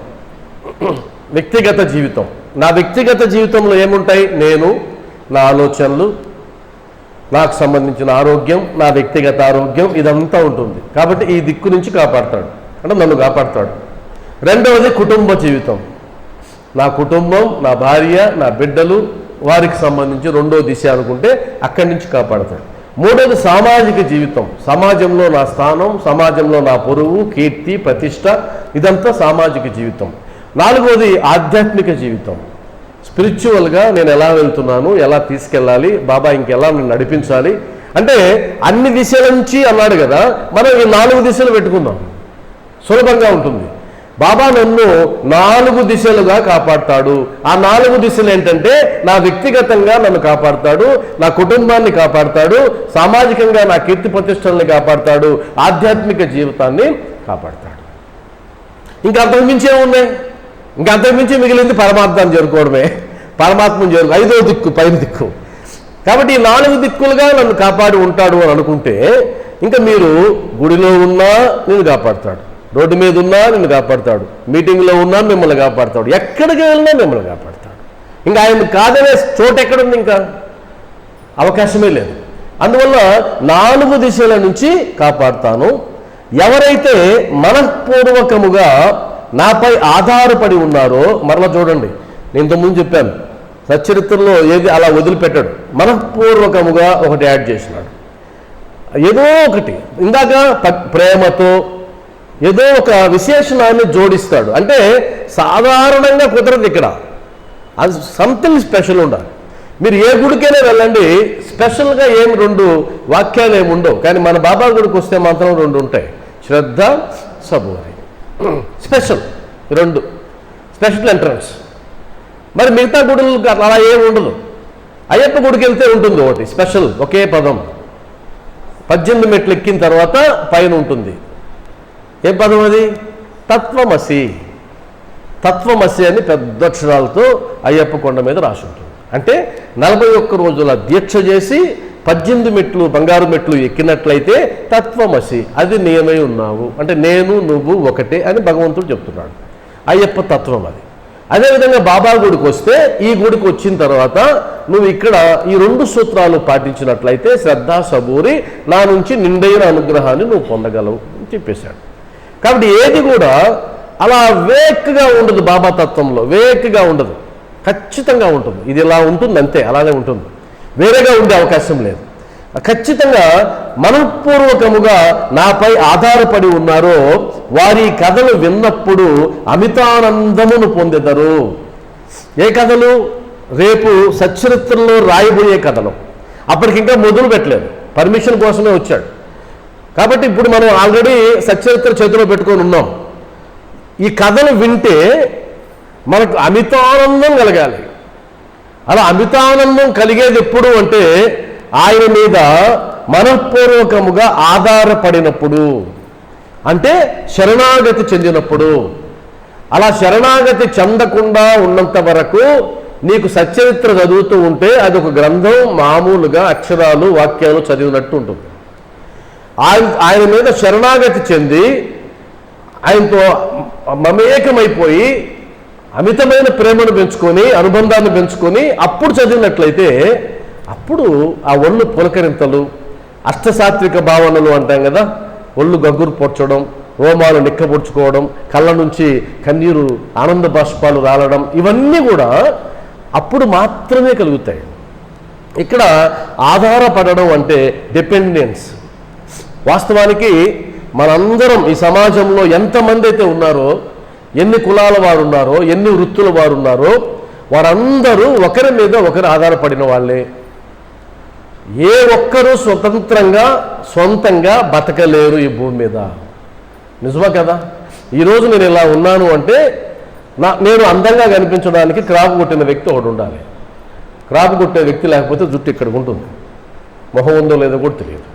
నా వ్యక్తిగత జీవితంలో ఏముంటాయి? నేను, నా ఆలోచనలు, నాకు సంబంధించిన ఆరోగ్యం, నా వ్యక్తిగత ఆరోగ్యం, ఇదంతా ఉంటుంది. కాబట్టి ఈ దిక్కు నుంచి కాపాడతాడు, అంటే నన్ను కాపాడతాడు. రెండవది కుటుంబ జీవితం. నా కుటుంబం, నా భార్య, నా బిడ్డలు, వారికి సంబంధించి రెండో దిశ అనుకుంటే అక్కడి నుంచి కాపాడతాడు. మూడవది సామాజిక జీవితం. సమాజంలో నా స్థానం, సమాజంలో నా పొరుగు, కీర్తి, ప్రతిష్ట, ఇదంతా సామాజిక జీవితం. 4వది ఆధ్యాత్మిక జీవితం. స్పిరిచువల్గా నేను ఎలా వెళ్తున్నాను, ఎలా తీసుకెళ్ళాలి, బాబా ఇంకెలా నన్ను నడిపించాలి అంటే అన్ని దిశల నుంచి అన్నాడు కదా, మనం ఈ 4 దిశలు పెట్టుకుందాం, సులభంగా ఉంటుంది. బాబా నన్ను 4 దిశలుగా కాపాడతాడు. ఆ 4 దిశలు ఏంటంటే, నా వ్యక్తిగతంగా నన్ను కాపాడతాడు, నా కుటుంబాన్ని కాపాడతాడు, సామాజికంగా నా కీర్తి ప్రతిష్టల్ని కాపాడతాడు, ఆధ్యాత్మిక జీవితాన్ని కాపాడతాడు. ఇంకా అంతకుమించి ఏమున్నాయి? ఇంకా అంతకుమించి మిగిలింది పరమాత్మాన్ని చేరుకోవడమే. పరమాత్మను 5వ దిక్కు, పైన దిక్కు. కాబట్టి ఈ 4 దిక్కులుగా నన్ను కాపాడి ఉంటాడు అని అనుకుంటే, ఇంకా మీరు గుడిలో ఉన్నా నేను కాపాడతాడు, రోడ్డు మీద ఉన్నా నిన్ను కాపాడతాడు, మీటింగ్లో ఉన్నా మిమ్మల్ని కాపాడతాడు, ఎక్కడికి వెళ్ళినా మిమ్మల్ని కాపాడతాడు. ఇంకా ఆయన కాదనే చోటు ఎక్కడుంది? ఇంకా అవకాశమే లేదు. అందువల్ల 4 దిశల నుంచి కాపాడుతాను. ఎవరైతే మనఃపూర్వకముగా నాపై ఆధారపడి ఉన్నారో, మరలా చూడండి, నేను ఇంతకుముందు చెప్పాను, సచ్చరిత్రలో ఏది అలా వదిలిపెట్టాడు, మనఃపూర్వకముగా ఒకటి యాడ్ చేసినాడు. ఏదో ఒకటి ఇందాక ప్రేమతో ఏదో ఒక విశేషణాన్ని జోడిస్తాడు. అంటే సాధారణంగా కుదరదు ఇక్కడ, అది సంథింగ్ స్పెషల్ ఉండాలి. మీరు ఏ గుడికైనా వెళ్ళండి, స్పెషల్గా ఏమి 2 వాక్యాలు ఏమి ఉండవు. కానీ మన బాబా గుడికి వస్తే మాత్రం 2 ఉంటాయి, శ్రద్ధ, సబూరి. Special 2 special entrance. మరి మిగతా గుడులకు అలా ఏమి ఉండదు. అయ్యప్ప గుడికి వెళ్తే ఉంటుంది ఒకటి స్పెషల్, ఒకే పదం. 18 మెట్లు ఎక్కిన తర్వాత పైన ఉంటుంది. ఏ పదం అది? తత్వమసి. తత్వమసి అని పెద్ద అక్షరాలతో అయ్యప్ప కొండ మీద రాసి ఉంటుంది. అంటే 41 రోజుల దీక్ష చేసి 18 మెట్లు, బంగారు మెట్లు ఎక్కినట్లయితే తత్వమసి, అది నేనై ఉన్నావు, అంటే నేను నువ్వు ఒకటే అని భగవంతుడు చెప్తున్నాడు. అయ్యప్ప తత్వం అది. అదేవిధంగా బాబా గుడికి వస్తే, ఈ గుడికి వచ్చిన తర్వాత నువ్వు ఇక్కడ ఈ 2 సూత్రాలు పాటించినట్లయితే శ్రద్ధ సబూరి నా నుంచి నిండైన అనుగ్రహాన్ని నువ్వు పొందగలవు అని చెప్పేశాడు. కాబట్టి ఏది కూడా అలా వేక్గా ఉండదు. బాబా తత్వంలో వేక్గా ఉండదు, ఖచ్చితంగా ఉంటుంది. ఇది ఇలా ఉంటుంది అంతే, అలానే ఉంటుంది, వేరేగా ఉండే అవకాశం లేదు. ఖచ్చితంగా మనఃపూర్వకముగా నాపై ఆధారపడి ఉన్నారో వారి కథలు విన్నప్పుడు అమితానందమును పొందెదరు. ఏ కథలు? రేపు సచ్చరిత్రలో రాయబోయే కథలు. అప్పటికింకా మొదలు పెట్టలేదు, పర్మిషన్ కోసమే వచ్చాడు. కాబట్టి ఇప్పుడు మనం ఆల్రెడీ సచ్చరిత్ర చేతిలో పెట్టుకొని ఉన్నాం. ఈ కథలు వింటే మనకు అమితానందం కలగాలి. అలా అమితానందం కలిగేది ఎప్పుడు అంటే ఆయన మీద మనఃపూర్వకముగా ఆధారపడినప్పుడు, అంటే శరణాగతి చెందినప్పుడు. అలా శరణాగతి చెందకుండా ఉన్నంత వరకు నీకు సచ్చరిత్ర చదువుతూ ఉంటే అది ఒక గ్రంథం, మామూలుగా అక్షరాలు వాక్యాలు చదివినట్టు ఉంటుంది. ఆయన మీద శరణాగతి చెంది ఆయనతో మమేకమైపోయి అమితమైన ప్రేమను పెంచుకొని, అనుబంధాన్ని పెంచుకొని అప్పుడు చదివినట్లయితే అప్పుడు ఆ ఒళ్ళు పులకరింతలు, అష్టసాత్విక భావనలు అంటాం కదా, ఒళ్ళు గగ్గురు పొడ్చడం, రోమాలు నిక్కబొడ్చుకోవడం, కళ్ళ నుంచి కన్నీరు ఆనంద బాష్పాలు రాలడం, ఇవన్నీ కూడా అప్పుడు మాత్రమే కలుగుతాయి. ఇక్కడ ఆధారపడడం అంటే డిపెండెన్స్. వాస్తవానికి మనందరం ఈ సమాజంలో ఎంతమంది అయితే ఉన్నారో, ఎన్ని కులాల వారు ఉన్నారో, ఎన్ని వృత్తుల వారు ఉన్నారో, వారందరూ ఒకరి మీద ఒకరు ఆధారపడిన వాళ్ళే. ఏ ఒక్కరూ స్వతంత్రంగా సొంతంగా బతకలేరు ఈ భూమి మీద. నిజమా కదా? ఈరోజు నేను ఇలా ఉన్నాను అంటే నేను అందంగా కనిపించడానికి క్రాప్ కొట్టిన వ్యక్తి ఒకడు ఉండాలి. క్రాప్ కొట్టే వ్యక్తి లేకపోతే జుట్టు ఇక్కడికి ఉంటుంది, మొహం ఉందో లేదో కూడా తెలియదు.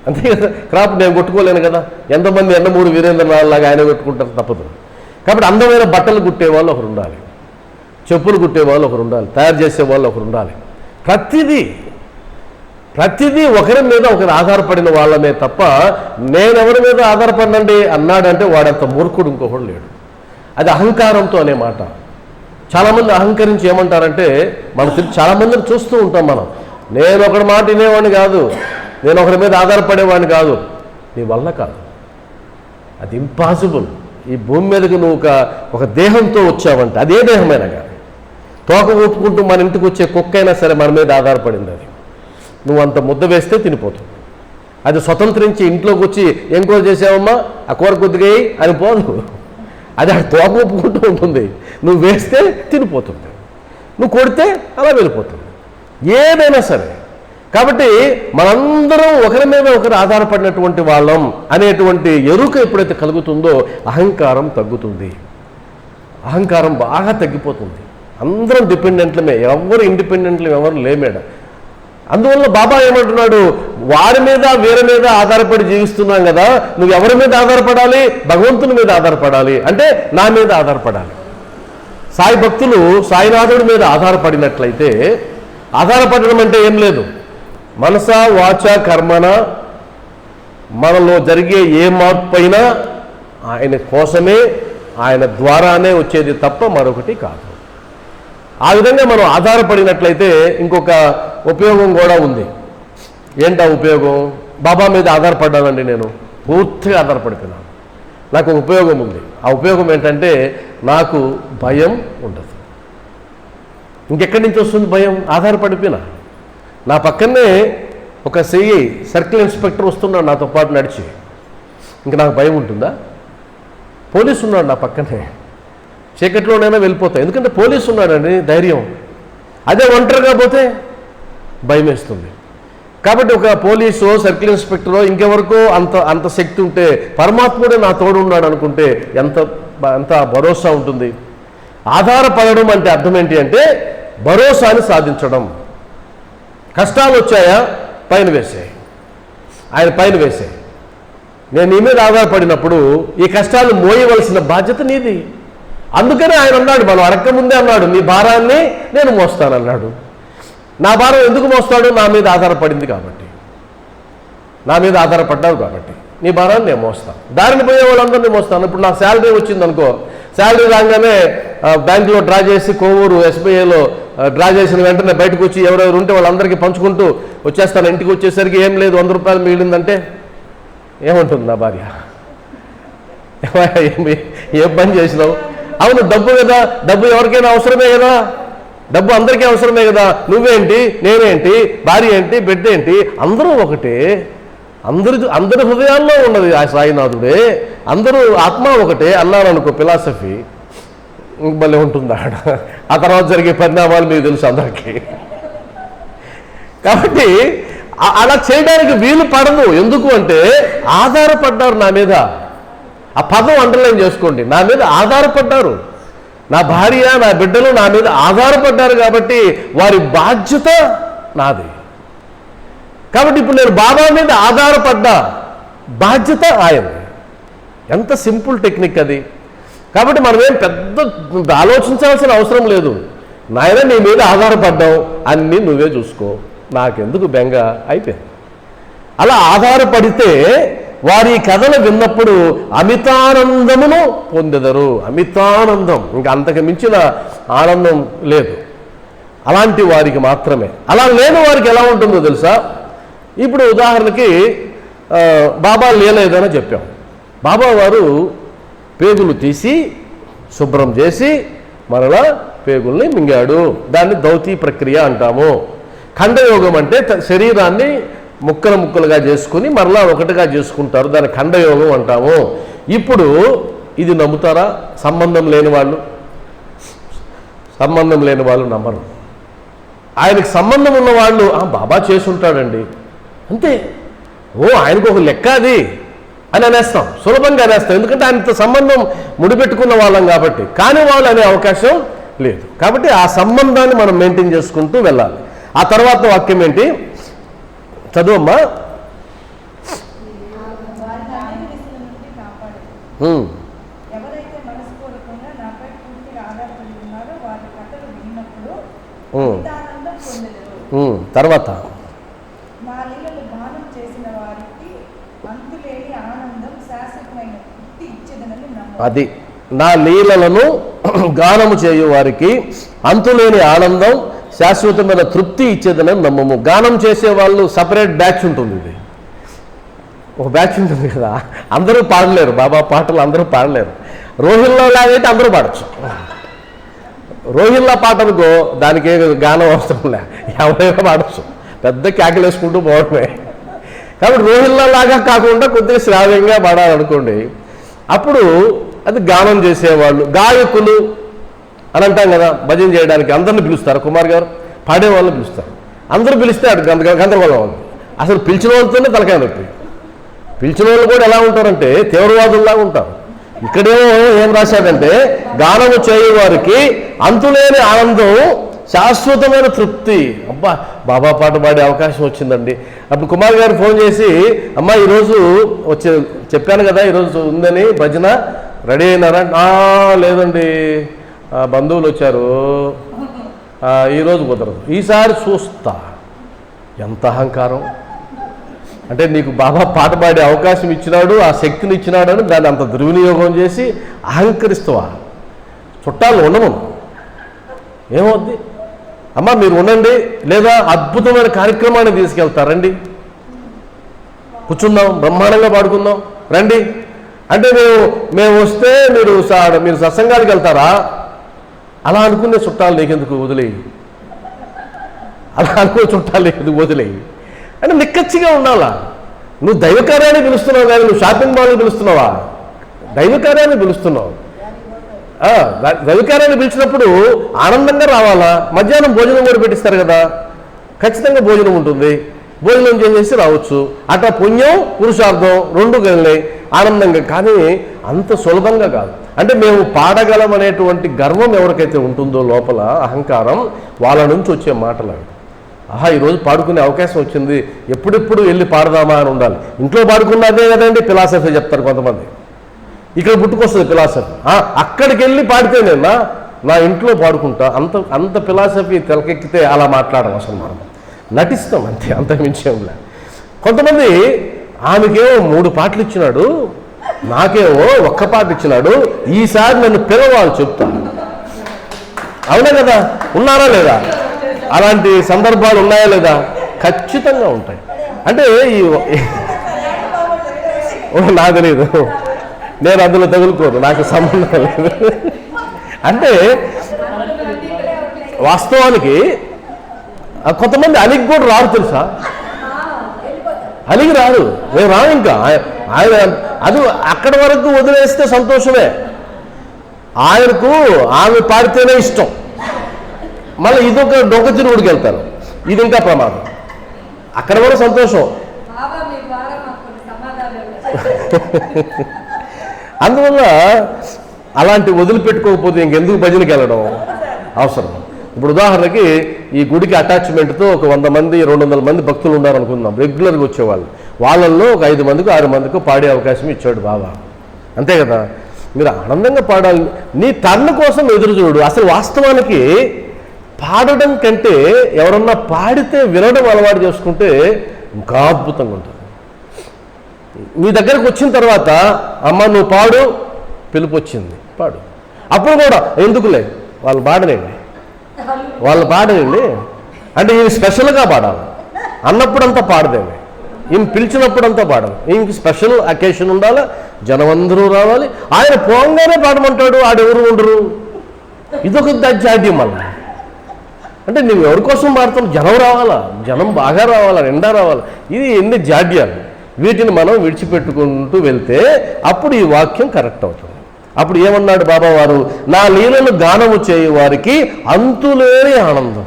అంతే కదా? క్రాప్ నేను కొట్టుకోలేను కదా. ఎంతమంది ఎండమూడి వీరేంద్రనాథ్లాగా ఆయన కొట్టుకుంటారు, తప్పదు. కాబట్టి అందమైన బట్టలు కుట్టేవాళ్ళు ఒకరు ఉండాలి, చెప్పులు కుట్టేవాళ్ళు ఒకరు ఉండాలి, తయారు చేసేవాళ్ళు ఒకరు ఉండాలి. ప్రతిదీ ఒకరి మీద ఒకరు ఆధారపడిన వాళ్ళమే తప్ప నేనెవరి మీద ఆధారపడినండి అన్నాడంటే వాడంత మూర్ఖుడు ఇంకొకడు లేడు. అది అహంకారంతో అనే మాట. చాలామంది అహంకరించి ఏమంటారంటే, మనం చాలామందిని చూస్తూ ఉంటాం మనం, నేను ఒకటి మాట వినేవాడిని కాదు, నేను ఒకరి మీద ఆధారపడేవాడిని కాదు. నీ వల్ల కాదు, అది ఇంపాసిబుల్. ఈ భూమి మీదకి నువ్వు ఒక దేహంతో వచ్చావంటే, అదే దేహమైనా కానీ, తోక ఊపుకుంటూ మన ఇంటికి వచ్చే కుక్కైనా సరే మన మీద ఆధారపడింది. అది నువ్వు అంత ముద్ద వేస్తే తినిపోతుంది. అది స్వతంత్రించి ఇంట్లోకి వచ్చి ఏం కూర చేసావమ్మా, ఆ కూర కొద్దిగా అని పోదు. అది ఆ తోక ఊపుకుంటూ ఉంటుంది, నువ్వు వేస్తే తినిపోతుంది, నువ్వు కొడితే అలా వెళ్ళిపోతుంది, ఏదైనా సరే. కాబట్టి మనందరం ఒకరి మీద ఒకరు ఆధారపడినటువంటి వాళ్ళం అనేటువంటి ఎరుక ఎప్పుడైతే కలుగుతుందో అహంకారం తగ్గుతుంది, అహంకారం బాగా తగ్గిపోతుంది. అందరం డిపెండెంట్లమే, ఎవరు ఇండిపెండెంట్లు ఎవరు లేమేడ. అందువల్ల బాబా ఏమంటున్నాడు, వారి మీద వీరి మీద ఆధారపడి జీవిస్తున్నాం కదా, నువ్వు ఎవరి మీద ఆధారపడాలి? భగవంతుని మీద ఆధారపడాలి, అంటే నా మీద ఆధారపడాలి. సాయి భక్తులు సాయినాథుడి మీద ఆధారపడినట్లయితే, ఆధారపడడం అంటే ఏం లేదు, మనస వాచ కర్మన మనలో జరిగే ఏ మార్పు అయినా ఆయన కోసమే, ఆయన ద్వారానే వచ్చేది తప్ప మరొకటి కాదు. ఆ విధంగా మనం ఆధారపడినట్లయితే ఇంకొక ఉపయోగం కూడా ఉంది. ఏంటా ఉపయోగం? బాబా మీద ఆధారపడ్డానండి, నేను పూర్తిగా ఆధారపడిపోయినాను, నాకు ఒక ఉపయోగం ఉంది. ఆ ఉపయోగం ఏంటంటే నాకు భయం ఉండదు. ఇంకెక్కడి నుంచి వస్తుంది భయం? ఆధారపడిపోయినా. నా పక్కనే ఒక సిఐ సర్కిల్ ఇన్స్పెక్టర్ వస్తున్నాడు నాతో పాటు నడిచి, ఇంక నాకు భయం ఉంటుందా? పోలీసు ఉన్నాడు నా పక్కనే, చీకట్లోనైనా వెళ్ళిపోతా, ఎందుకంటే పోలీసు ఉన్నాడండి, ధైర్యం. అదే ఒంటరిగా పోతే భయం వేస్తుంది. కాబట్టి ఒక పోలీసు, సర్కిల్ ఇన్స్పెక్టరో, ఇంకెవరికో అంత శక్తి ఉంటే, పరమాత్ముడే నా తోడు ఉన్నాడు అనుకుంటే ఎంత భరోసా ఉంటుంది. ఆధారపడడం అంటే అర్థం ఏంటి అంటే భరోసాని సాధించడం. కష్టాలు వచ్చాయా, పైన వేసాయి. ఆయన పైన వేసే. నేను నీ మీద ఆధారపడినప్పుడు ఈ కష్టాలు మోయవలసిన బాధ్యత నీది. అందుకనే ఆయన అన్నాడు, మనం అడక్క ముందే అన్నాడు, నీ భారాన్ని నేను మోస్తానన్నాడు. నా భారం ఎందుకు మోస్తాడు? నా మీద ఆధారపడింది కాబట్టి, నా మీద ఆధారపడ్డావు కాబట్టి నీ భారాన్ని నేను మోస్తాను. దారిని పోయే వాళ్ళందరినీ మోస్తాను. ఇప్పుడు నాకు శాలరీ వచ్చింది అనుకో, శాలరీ రాగానే బ్యాంకులో డ్రా చేసి, కోవూరు SBIలో డ్రా చేసిన వెంటనే బయటకు వచ్చి ఎవరెవరు ఉంటే వాళ్ళందరికీ పంచుకుంటూ వచ్చేస్తాను. ఇంటికి వచ్చేసరికి ఏం లేదు, 100 రూపాయలు మిగిలిందంటే ఏమంటుంది నా భార్య? ఏం పని చేసినావు? అవును, డబ్బు కదా, డబ్బు ఎవరికైనా అవసరమే కదా, డబ్బు అందరికీ అవసరమే కదా. నువ్వేంటి, నేనేంటి, భార్య ఏంటి, బిడ్డ ఏంటి, అందరూ ఒకటే. అందరి హృదయాల్లో ఉన్నది ఆ సాయినాథుడే, అందరూ ఆత్మ ఒకటే అన్నాను అనుకో, ఫిలాసఫీ భలే ఉంటుంది ఆడ. ఆ తర్వాత జరిగే పరిణామాలు మీకు తెలుసు అందరికీ. కాబట్టి అలా చేయడానికి వీలు పడదు. ఎందుకు అంటే ఆధారపడ్డారు నా మీద. ఆ పదం అండర్లైన్ చేసుకోండి, నా మీద ఆధారపడ్డారు. నా భార్య, నా బిడ్డలు నా మీద ఆధారపడ్డారు కాబట్టి వారి బాధ్యత నాది. కాబట్టి ఇప్పుడు నేను బాబా మీద ఆధారపడ్డా, బాధ్యత ఆయనది. ఎంత సింపుల్ టెక్నిక్ అది. కాబట్టి మనమేం పెద్ద ఆలోచించాల్సిన అవసరం లేదు. నాయన నీ మీద ఆధారపడ్డావు, అన్నీ నువ్వే చూసుకో, నాకెందుకు బెంగ, అయిపోయింది. అలా ఆధారపడితే వారి కథలు విన్నప్పుడు అమితానందమును పొందెదరు. అమితానందం, ఇంకా అంతకు మించిన ఆనందం లేదు. అలాంటి వారికి మాత్రమే. అలా లేని వారికి ఎలా ఉంటుందో తెలుసా? ఇప్పుడు ఉదాహరణకి బాబా లీల ఏదైనా చెప్పాం. బాబా వారు పేగులు తీసి శుభ్రం చేసి మరలా పేగుల్ని మింగాడు. దాన్ని దౌతీ ప్రక్రియ అంటాము. ఖండయోగం అంటే శరీరాన్ని ముక్కలు ముక్కలుగా చేసుకుని మరలా ఒకటిగా చేసుకుంటారు, దాన్ని ఖండయోగం అంటాము. ఇప్పుడు ఇది నమ్ముతారా? సంబంధం లేని వాళ్ళు నమ్మరు. ఆయనకు సంబంధం ఉన్న వాళ్ళు బాబా చేసుంటాడండి అంతే, ఆయనకు ఒక లెక్క అది అని అనేస్తాం, సులభంగా అనేస్తాం. ఎందుకంటే ఆయనతో సంబంధం ముడిపెట్టుకున్న వాళ్ళం కాబట్టి. కానీ వాళ్ళు అనే అవకాశం లేదు. కాబట్టి ఆ సంబంధాన్ని మనం మెయింటైన్ చేసుకుంటూ వెళ్ళాలి. ఆ తర్వాత వాక్యం ఏంటి? చదువమ్మా. తర్వాత అది, నా లీలలను గానము చేయు వారికి అంతులేని ఆనందం, శాశ్వతమైన తృప్తి ఇచ్చేదని నమ్మము. గానం చేసే వాళ్ళు సపరేట్ బ్యాచ్ ఉంటుంది. ఇది ఒక బ్యాచ్ ఉంటుంది కదా, అందరూ పాడలేరు. బాబా పాటలు అందరూ పాడలేరు. రోహిల్లా లాగైతే అందరూ పాడచ్చు. రోహిల్లా పాట అనుకో, దానికి గానం అవసరం లే, ఎవరైనా పాడచ్చు, పెద్ద కేకలేసుకుంటూ పోవడమే. కాబట్టి రోహిల్లా లాగా కాకుండా కొద్దిగా శ్రావ్యంగా పాడాలనుకోండి, అప్పుడు అది గానం చేసేవాళ్ళు. గాయకులు అని అంటాం కదా, భజన చేయడానికి అందరిని పిలుస్తారు. కుమార్ గారు పాడే వాళ్ళని పిలుస్తారు. అందరూ పిలిస్తే అటు గందరగోళం వాళ్ళు. అసలు పిలిచిన వాళ్ళతోనే తలకాయ నొప్పి. పిలిచిన వాళ్ళు కూడా ఎలా ఉంటారంటే తీవ్రవాదుల్లాగా ఉంటారు. ఇక్కడేమో ఏం రాశాడంటే, గానము చేయవారికి అంతులేని ఆనందం, శాశ్వతమైన తృప్తి. అబ్బా, బాబా పాట పాడే అవకాశం వచ్చిందండి. అప్పుడు కుమార్ గారు ఫోన్ చేసి, అమ్మా ఈరోజు చెప్పాను కదా ఈరోజు ఉందని భజన, రెడీ అయినారా? లేదండి, బంధువులు వచ్చారు, ఈరోజు కుదరదు, ఈసారి చూస్తా. ఎంత అహంకారం! అంటే నీకు బాబా పాట పాడే అవకాశం ఇచ్చినాడు, ఆ శక్తిని ఇచ్చినాడు అని దాన్ని అంత దుర్వినియోగం చేసి అహంకరిస్తావా? చుట్టాలు ఉండము, ఏమవుద్ది? అమ్మ మీరు ఉండండి, లేదా అద్భుతమైన కార్యక్రమాన్ని తీసుకెళ్తారండి, కూర్చుందాం, బ్రహ్మాండంగా పాడుకుందాం, రండి అంటే మేము వస్తే మీరు సత్సంగానికి వెళ్తారా? అలా అనుకునే చుట్టాలు నీకెందుకు వదిలేయి, అలా అనుకునే చుట్టాలు నీకెందుకు వదిలేయి అంటే నిక్కచ్చిగా ఉండాలా. నువ్వు దైవకార్యాన్ని పిలుస్తున్నావు కానీ నువ్వు షాపింగ్ మాల్ని పిలుస్తున్నావా? దైవకార్యాన్ని పిలుస్తున్నావు. దైవకార్యాన్ని పిలిచినప్పుడు ఆనందంగా రావాలా. మధ్యాహ్నం భోజనం కూడా పెట్టిస్తారు కదా, ఖచ్చితంగా భోజనం ఉంటుంది, భోజనం చేసేసి రావచ్చు. అట్లా పుణ్యం పురుషార్థం రెండు కలిగినాయి ఆనందంగా. కానీ అంత సులభంగా కాదు. అంటే మేము పాడగలం అనేటువంటి గర్వం ఎవరికైతే ఉంటుందో లోపల అహంకారం, వాళ్ళ నుంచి వచ్చే మాటలు అవి. ఆహా ఈరోజు పాడుకునే అవకాశం వచ్చింది, ఎప్పుడెప్పుడు వెళ్ళి పాడదామా అని ఉండాలి. ఇంట్లో పాడుకున్నదే కదండి ఫిలాసఫీ చెప్తారు కొంతమంది. ఇక్కడ పుట్టుకొస్తుంది ఫిలాసఫీ. అక్కడికి వెళ్ళి పాడితేనేనా నా ఇంట్లో పాడుకుంటా, అంత ఫిలాసఫీ తెలకెక్కితే అలా మాట్లాడడం అసలు మనం నటిస్తాం అంతే, అంత మించేంలే. కొంతమంది ఆమెకేమో 3 పాటలు ఇచ్చినాడు, నాకేమో 1 పాట ఇచ్చినాడు, ఈసారి నన్ను పిలవాలి చెప్తా. అవునా కదా? ఉన్నారా లేదా? అలాంటి సందర్భాలు ఉన్నాయా లేదా? ఖచ్చితంగా ఉంటాయి. అంటే నాకు తెలియదు, నేను అందులో తగులుకోను, నాకు సంబంధం లేదు. అంటే వాస్తవానికి కొంతమంది అలిగి కూడా రారు తెలుసా, అలిగి రారు, మేము రాను. ఇంకా ఆయన అది అక్కడి వరకు వదిలేస్తే సంతోషమే, ఆయనకు ఆమె పాడితేనే ఇష్టం. మళ్ళీ ఇదొక డొంకతిరుగుడికి వెళ్తారు, ఇది ఇంకా ప్రమాదం. అక్కడ కూడా సంతోషం. అందువల్ల అలాంటి వదిలిపెట్టుకోకపోతే ఇంకెందుకు భజనకి వెళ్ళడం అవసరం. ఇప్పుడు ఉదాహరణకి ఈ గుడికి అటాచ్మెంట్తో ఒక 100 మంది 200 మంది భక్తులు ఉన్నారనుకుందాం, రెగ్యులర్గా వచ్చేవాళ్ళు. వాళ్ళల్లో ఒక 5 మందికి 6 మందికి పాడే అవకాశం ఇచ్చాడు బాబా. అంతే కదా? మీరు ఆనందంగా పాడాలి, నీ టర్న్ కోసం ఎదురు చూడు. అసలు వాస్తవానికి పాడడం కంటే ఎవరన్నా పాడితే వినడం అలవాటు చేసుకుంటే ఇంకా అద్భుతంగా ఉంటుంది. మీ దగ్గరకు వచ్చిన తర్వాత అమ్మ నువ్వు పాడు, పిలుపు వచ్చింది పాడు. అప్పుడు కూడా ఎందుకులే వాళ్ళు పాడనండి అంటే ఈయన స్పెషల్గా పాడాలి అన్నప్పుడంతా పాడదేమి, ఈయన పిలిచినప్పుడంతా పాడాలి. ఈయనకి స్పెషల్ అకేషన్ ఉండాలి, జనం అందరూ రావాలి. ఆయన పోంగానే పాడమంటాడు, ఆడెవరు ఉండరు. ఇదొక జాడ్యం మళ్ళీ. అంటే నువ్వు ఎవరి కోసం పాడుతావు? జనం రావాలా, జనం బాగా రావాలా, నిండా రావాలా. ఇది ఎన్ని జాడ్యాలు. వీటిని మనం విడిచిపెట్టుకుంటూ వెళ్తే అప్పుడు ఈ వాక్యం కరెక్ట్ అవుతుంది. అప్పుడు ఏమన్నాడు బాబా వారు? నా లీలను గానము చేయు వారికి అంతులేని ఆనందం.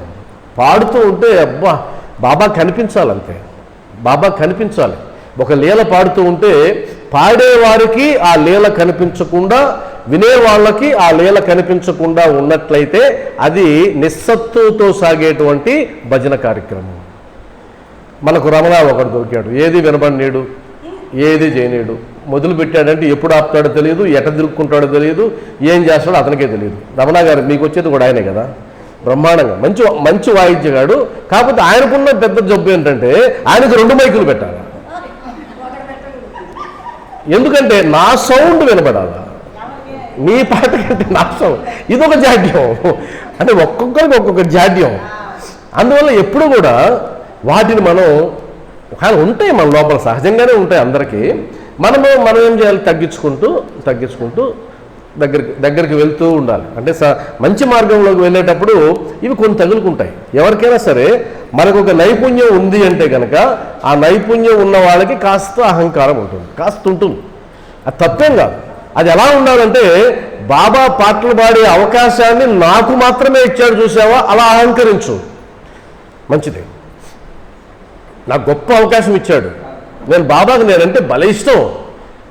పాడుతూ ఉంటే అబ్బా బాబా కనిపించాలంతే, బాబా కనిపించాలి. ఒక లీల పాడుతూ ఉంటే పాడేవారికి ఆ లీల కనిపించకుండా, వినేవాళ్ళకి ఆ లీల కనిపించకుండా ఉన్నట్లయితే అది నిస్సత్తుతో సాగేటువంటి భజన కార్యక్రమం. మనకు రమణ ఒకడు దొరికాడు, ఏది వినబడినేడు, ఏది చేయనేడు. మొదలు పెట్టాడంటే ఎప్పుడు ఆపుతాడో తెలియదు, ఎట తిరుక్కుంటాడో తెలియదు, ఏం చేస్తాడో అతనికే తెలియదు. రమణ గారు మీకు వచ్చేది కూడా ఆయనే కదా, బ్రహ్మాండంగా మంచి వాయిద్యగాడు. కాకపోతే ఆయనకున్న పెద్ద జబ్బు ఏంటంటే ఆయనకు 2 మైకులు పెట్టాలి. ఎందుకంటే నా సౌండ్ వినపడాలా, నీ పాట కంటే నా సౌండ్. ఇదొక జాడ్యం. అంటే ఒక్కొక్కరికి ఒక్కొక్క జాడ్యం. అందువల్ల ఎప్పుడు కూడా వాటిని మనం ఉంటాయి మన లోపల, సహజంగానే ఉంటాయి అందరికీ. మనం ఏం చేయాలి? తగ్గించుకుంటూ దగ్గరికి వెళ్తూ ఉండాలి. అంటే మంచి మార్గంలోకి వెళ్ళేటప్పుడు ఇవి కొన్ని తగులుకుంటాయి. ఎవరికైనా సరే మనకు ఒక నైపుణ్యం ఉంది అంటే కనుక ఆ నైపుణ్యం ఉన్న వాళ్ళకి కాస్త అహంకారం ఉంటుంది, కాస్త ఉంటుంది. అది తప్పేం కాదు. అది ఎలా ఉండాలంటే బాబా పాటలు పాడే అవకాశాన్ని నాకు మాత్రమే ఇచ్చాడు చూసావా, అలా అహంకరించు, మంచిది. నాకు గొప్ప అవకాశం ఇచ్చాడు, నేను బాబాకి నేనంటే భలే ఇష్టం,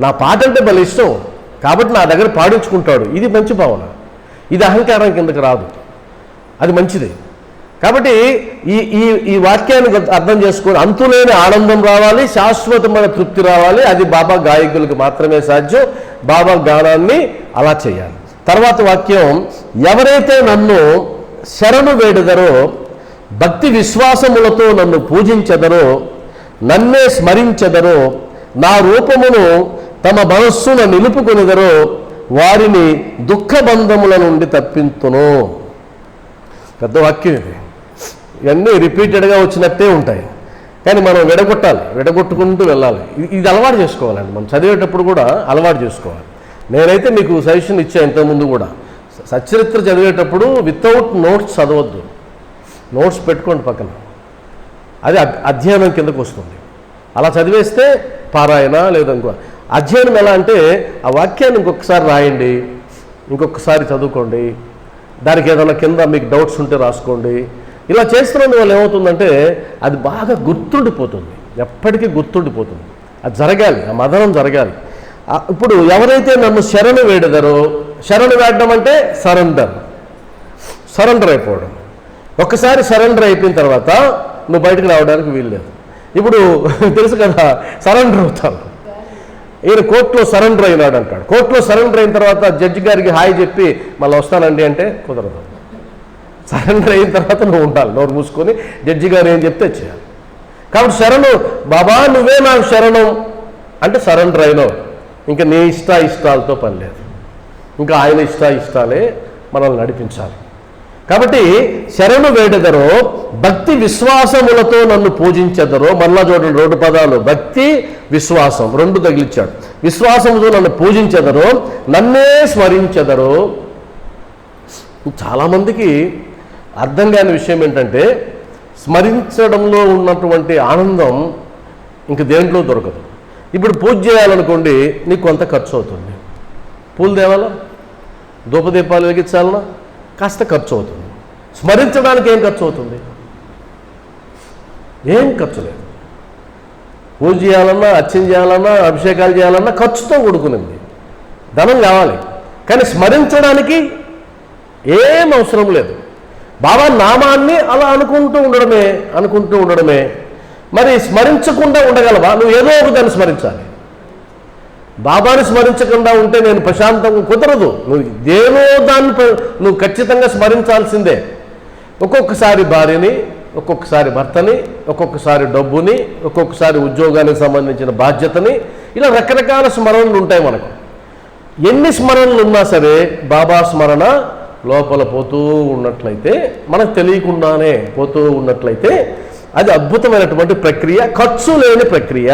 నా పాట అంటే భలే ఇష్టం కాబట్టి నా దగ్గర పాడించుకుంటాడు. ఇది మంచి భావన, ఇది అహంకారం కిందకి రాదు, అది మంచిది. కాబట్టి ఈ వాక్యాన్ని అర్థం చేసుకొని అంతులేని ఆనందం రావాలి, శాశ్వతమైన తృప్తి రావాలి. అది బాబా గాయకులకు మాత్రమే సాధ్యం. బాబా గానాన్ని అలా చేయాలి. తర్వాత వాక్యం, ఎవరైతే నన్ను శరణు వేడుదరో, భక్తి విశ్వాసములతో నన్ను పూజించెదరో, నన్నే స్మరించెదరో, నా రూపమును తమ మనస్సును నిలుపుకొనిదరో, వారిని దుఃఖబంధముల నుండి తప్పింతును. పెద్ద వాక్యం ఇది. ఇవన్నీ రిపీటెడ్గా వచ్చినట్టే ఉంటాయి, కానీ మనం విడగొట్టుకుంటూ వెళ్ళాలి. ఇది అలవాటు చేసుకోవాలండి. మనం చదివేటప్పుడు కూడా అలవాటు చేసుకోవాలి. నేనైతే మీకు సజెషన్ ఇచ్చా ఇంతకుముందు కూడా, సచరిత్ర చదివేటప్పుడు వితౌట్ నోట్స్ చదవద్దు, నోట్స్ పెట్టుకోండి పక్కన, అది అధ్యయనం కిందకు వస్తుంది. అలా చదివేస్తే పారాయణ లేదా ఇంకో అధ్యయనం. ఎలా అంటే ఆ వాక్యాన్ని ఇంకొకసారి రాయండి, ఇంకొకసారి చదువుకోండి, దానికి ఏదైనా కింద మీకు డౌట్స్ ఉంటే రాసుకోండి. ఇలా చేస్తున్నందువల్ల ఏమవుతుందంటే అది బాగా గుర్తుండిపోతుంది, ఎప్పటికీ గుర్తుండిపోతుంది. అది జరగాలి, ఆ మదనం జరగాలి. ఇప్పుడు ఎవరైతే నన్ను శరణు వేడదరో, శరణు వేడడం అంటే సరెండర్ అయిపోవడం. ఒక్కసారి సరెండర్ అయిపోయిన తర్వాత నువ్వు బయటకు రావడానికి వీల్లేదు. ఇప్పుడు తెలుసు కదా, సరెండర్ అవుతాను. ఈయన కోర్టులో సరెండర్ అయినాడు అంటాడు. కోర్టులో సరెండర్ అయిన తర్వాత జడ్జి గారికి హాయ్ చెప్పి మళ్ళీ వస్తానండి అంటే కుదరదు. సరెండర్ అయిన తర్వాత నువ్వు ఉండాలి, నోరు మూసుకొని జడ్జి గారు ఏం చెప్తే చేయాలి. కాబట్టి శరణు, బాబా నువ్వే నాకు శరణం అంటే సరెండర్ అయినావు. ఇంకా నీ ఇష్టాలతో పని లేదు, ఇంకా ఆయన ఇష్టాలే మనల్ని నడిపించాలి. కాబట్టి శరణు వేడెదరో భక్తి విశ్వాసములతో నన్ను పూజించెదరో. మళ్ళా చూడండి 2 పదాలు, భక్తి విశ్వాసం 2 తగిలిచ్చాడు. విశ్వాసముతో నన్ను పూజించెదరో నన్నే స్మరించెదరో. చాలామందికి అర్థం కాని విషయం ఏంటంటే స్మరించడంలో ఉన్నటువంటి ఆనందం ఇంక దేంట్లో దొరకదు. ఇప్పుడు పూజ చేయాలనుకోండి, నీకు కొంత ఖర్చు అవుతుంది. పూలు తేవాలా, ధూపదీపాలు వెలిగించాలన్నా కాస్త ఖర్చు అవుతుంది. స్మరించడానికి ఏం ఖర్చు అవుతుంది? ఏం ఖర్చు లేదు. పూజ చేయాలన్నా, అర్చన చేయాలన్నా, అభిషేకాలు చేయాలన్నా ఖర్చుతో కూడుకునింది, ధనం కావాలి. కానీ స్మరించడానికి ఏం అవసరం లేదు. బాబా నామాన్ని అలా అనుకుంటూ ఉండడమే. మరి స్మరించకుండా ఉండగలవా? నువ్వు ఏదో ఒక దాన్ని స్మరించాలి. బాబాని స్మరించకుండా ఉంటే నేను ప్రశాంతంగా కుదరదు. నువ్వు దేనో దాన్ని నువ్వు ఖచ్చితంగా స్మరించాల్సిందే. ఒక్కొక్కసారి భార్యని, ఒక్కొక్కసారి భర్తని, ఒక్కొక్కసారి డబ్బుని, ఒక్కొక్కసారి ఉద్యోగానికి సంబంధించిన బాధ్యతని, ఇలా రకరకాల స్మరణలు ఉంటాయి మనకు. ఎన్ని స్మరణలు ఉన్నా సరే బాబా స్మరణ లోపల పోతూ ఉన్నట్లయితే, మనకు తెలియకుండానే పోతూ ఉన్నట్లయితే అది అద్భుతమైనటువంటి ప్రక్రియ, ఖర్చు లేని ప్రక్రియ.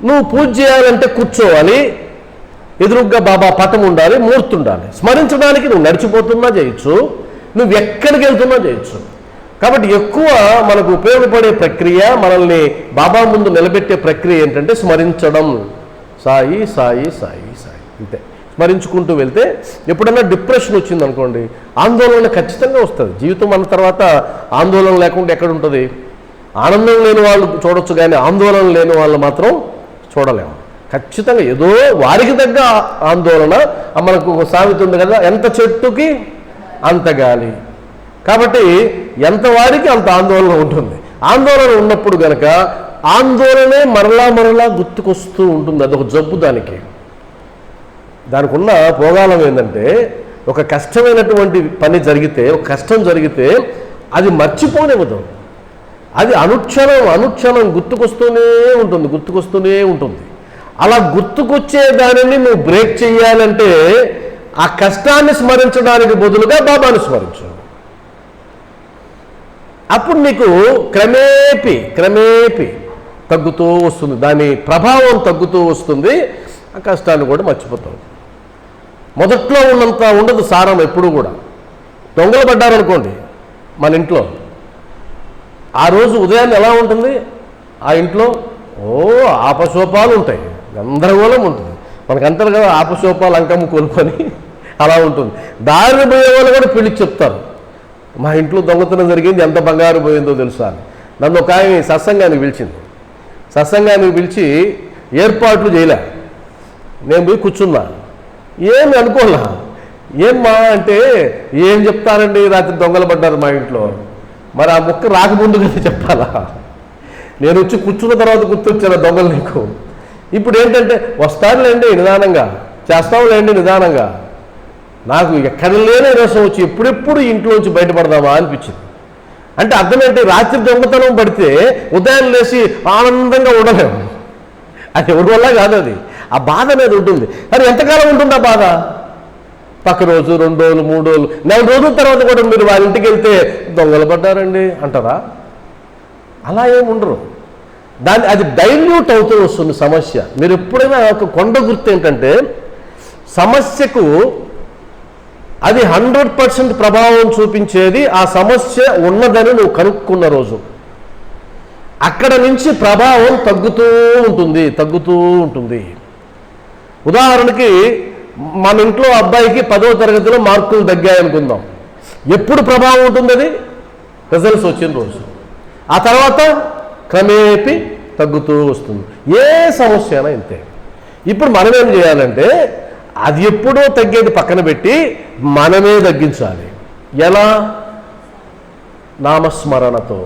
నువ్వు పూజ చేయాలంటే కూర్చోవాలి, ఎదురుగ్గా బాబా పటం ఉండాలి, మూర్తి ఉండాలి. స్మరించడానికి నువ్వు నడిచిపోతున్నా చేయొచ్చు, నువ్వు ఎక్కడికి వెళ్తున్నా చేయొచ్చు. కాబట్టి ఎక్కువ మనకు ఉపయోగపడే ప్రక్రియ, మనల్ని బాబా ముందు నిలబెట్టే ప్రక్రియ ఏంటంటే స్మరించడం. సాయి సాయి సాయి సాయి, అంతే. స్మరించుకుంటూ వెళ్తే ఎప్పుడన్నా డిప్రెషన్ వచ్చిందనుకోండి, ఆందోళన ఖచ్చితంగా వస్తుంది. జీవితం అన్న తర్వాత ఆందోళన లేకుండా ఎక్కడ ఉంటుంది? ఆనందం లేని వాళ్ళు చూడొచ్చు, కానీ ఆందోళన లేని వాళ్ళు మాత్రం చూడలేము. ఖచ్చితంగా ఏదో వారికి తగ్గ ఆందోళన. మనకు ఒక సామెత ఉంది కదా, ఎంత చెట్టుకి అంత గాలి. కాబట్టి ఎంత వారికి అంత ఆందోళన ఉంటుంది. ఆందోళన ఉన్నప్పుడు కనుక ఆందోళనే మరలా గుర్తుకొస్తూ ఉంటుంది. అదొక జబ్బు. దానికి ఉన్న పోగాలం ఏంటంటే, ఒక కష్టమైనటువంటి పని జరిగితే, ఒక కష్టం జరిగితే అది మర్చిపోనివ్వదు. అది అనుక్షణం గుర్తుకొస్తూనే ఉంటుంది. అలా గుర్తుకొచ్చే దానిని నువ్వు బ్రేక్ చేయాలంటే ఆ కష్టాన్ని స్మరించడానికి బదులుగా బాబాని స్మరించు. అప్పుడు నీకు క్రమేపీ తగ్గుతూ వస్తుంది, దాని ప్రభావం తగ్గుతూ వస్తుంది. ఆ కష్టాన్ని కూడా మర్చిపోతావు. మొదట్లో ఉన్నంత ఉండదు సారం ఎప్పుడు కూడా. దొంగలు పడ్డారనుకోండి మన ఇంట్లో, ఆ రోజు ఉదయాన్నే ఎలా ఉంటుంది? ఆ ఇంట్లో ఆపశోపాలు ఉంటాయి, గందరగోళం ఉంటుంది. మనకంటారు కదా, ఆపశోపాలు అంకమ్మ కోల్పోని అలా ఉంటుంది. దారిని పోయే వాళ్ళు కూడా పిలిచి చెప్తారు, మా ఇంట్లో దొంగతనం జరిగింది, ఎంత బంగారు పోయిందో తెలుసా అని. నన్ను ఒక ఆయన సత్సంగానికి పిలిచి ఏర్పాట్లు చేయలే. నేను పోయి కూర్చున్నా, ఏమి అనుకోలే. ఏమ్మా అంటే, ఏం చెప్తారండి, రాత్రి దొంగలు పడ్డారు మా ఇంట్లో. మరి ఆ ముక్క రాకముందు కదా చెప్పాలా? నేను వచ్చి కూర్చున్న తర్వాత గుర్తొచ్చాను దొంగలు నీకు. ఇప్పుడు ఏంటంటే, వస్తానులేండి నిదానంగా, చేస్తావులేండి నిదానంగా. నాకు ఎక్కడ లేని రసం వచ్చి ఎప్పుడెప్పుడు ఇంట్లోంచి బయటపడదామా అనిపించింది. అంటే అర్థం ఏంటి? రాత్రి దొంగతనం పడితే ఉదయం లేచి ఆనందంగా ఉండలేము. అది ఎవరి వల్ల కాదు. అది ఆ బాధ అనేది ఉంటుంది. అది ఎంతకాలం ఉంటుంది ఆ బాధ? పక్క రోజు, 2 రోజులు, 3 రోజులు, 4 రోజుల తర్వాత కూడా మీరు వాళ్ళ ఇంటికి వెళ్తే దొంగలు పడ్డారండి అంటారా? అలా ఏమి ఉండరు. అది డైల్యూట్ అవుతూ వస్తుంది సమస్య. మీరు ఎప్పుడైనా ఒక కొండ గుర్తు ఏంటంటే, సమస్యకు అది 100% ప్రభావం చూపించేది ఆ సమస్య ఉన్నదని నువ్వు కనుక్కున్న రోజు. అక్కడ నుంచి ప్రభావం తగ్గుతూ ఉంటుంది. ఉదాహరణకి మన ఇంట్లో అబ్బాయికి 10వ తరగతిలో మార్కులు తగ్గాయనుకుందాం. ఎప్పుడు ప్రభావం ఉంటుంది? అది రిజల్ట్స్ వచ్చిన రోజు. ఆ తర్వాత క్రమేపీ తగ్గుతూ వస్తుంది. ఏ సమస్య అయినా ఇంతే. ఇప్పుడు మనం ఏం చేయాలంటే, అది ఎప్పుడో తగ్గేది పక్కన పెట్టి మనమే తగ్గించాలి. ఎలా? నామస్మరణతో.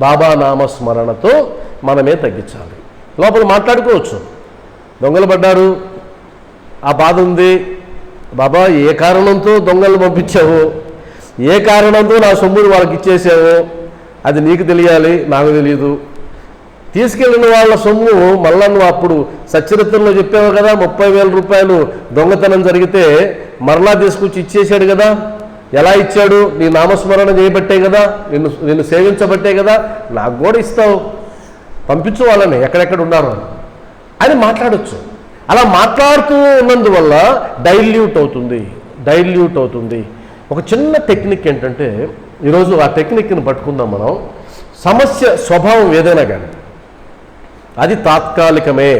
బాబా నామస్మరణతో మనమే తగ్గించాలి. లోపల మాట్లాడుకోవచ్చు, దొంగలు పడ్డారు, ఆ బాధ ఉంది, బాబా ఏ కారణంతో దొంగలు పంపించావు, ఏ కారణంతో నా సొమ్ముని వాళ్ళకి ఇచ్చేసావు, అది నీకు తెలియాలి, నాకు తెలియదు. తీసుకెళ్ళిన వాళ్ళ సొమ్ము మళ్ళా నువ్వు అప్పుడు సచ్చరిత్రలో చెప్పావు కదా, 30,000 రూపాయలు దొంగతనం జరిగితే మరలా తీసుకొచ్చి ఇచ్చేసాడు కదా. ఎలా ఇచ్చాడు? నీ నామస్మరణ చేయబట్టే కదా, నిన్ను సేవించబట్టే కదా, నాకు కూడా ఇస్తావు, పంపించు వాళ్ళని ఎక్కడెక్కడ ఉన్నారు అని మాట్లాడచ్చు. అలా మాట్లాడుతూ ఉన్నందువల్ల డైల్యూట్ అవుతుంది. ఒక చిన్న టెక్నిక్ ఏంటంటే, ఈరోజు ఆ టెక్నిక్ని పట్టుకుందాం మనం. సమస్య స్వభావం ఏదైనా కానీ అది తాత్కాలికమే,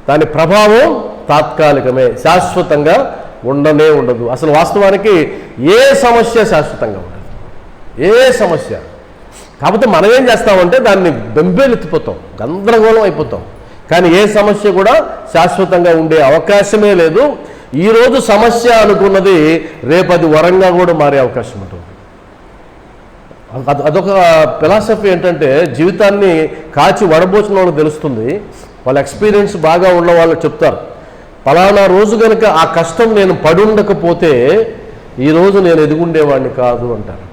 దాని ప్రభావం తాత్కాలికమే, శాశ్వతంగా ఉండదు. అసలు వాస్తవానికి ఏ సమస్య శాశ్వతంగా ఉండదు, ఏ సమస్య. కాకపోతే మనం ఏం చేస్తామంటే దాన్ని బెంబేలెత్తిపోతాం, గందరగోళం అయిపోతాం. కానీ ఏ సమస్య కూడా శాశ్వతంగా ఉండే అవకాశమే లేదు. ఈరోజు సమస్య అనుకున్నది రేపు అది వరంగా కూడా మారే అవకాశం ఉంటుంది. అదొక ఫిలాసఫీ. ఏంటంటే జీవితాన్ని కాచి వడబోచిన వాళ్ళకి తెలుస్తుంది, వాళ్ళ ఎక్స్పీరియన్స్ బాగా ఉన్న వాళ్ళు చెప్తారు, పలానా రోజు కనుక ఆ కష్టం నేను పడుండకపోతే ఈరోజు నేను ఎదుగుండేవాడిని కాదు అంటారు.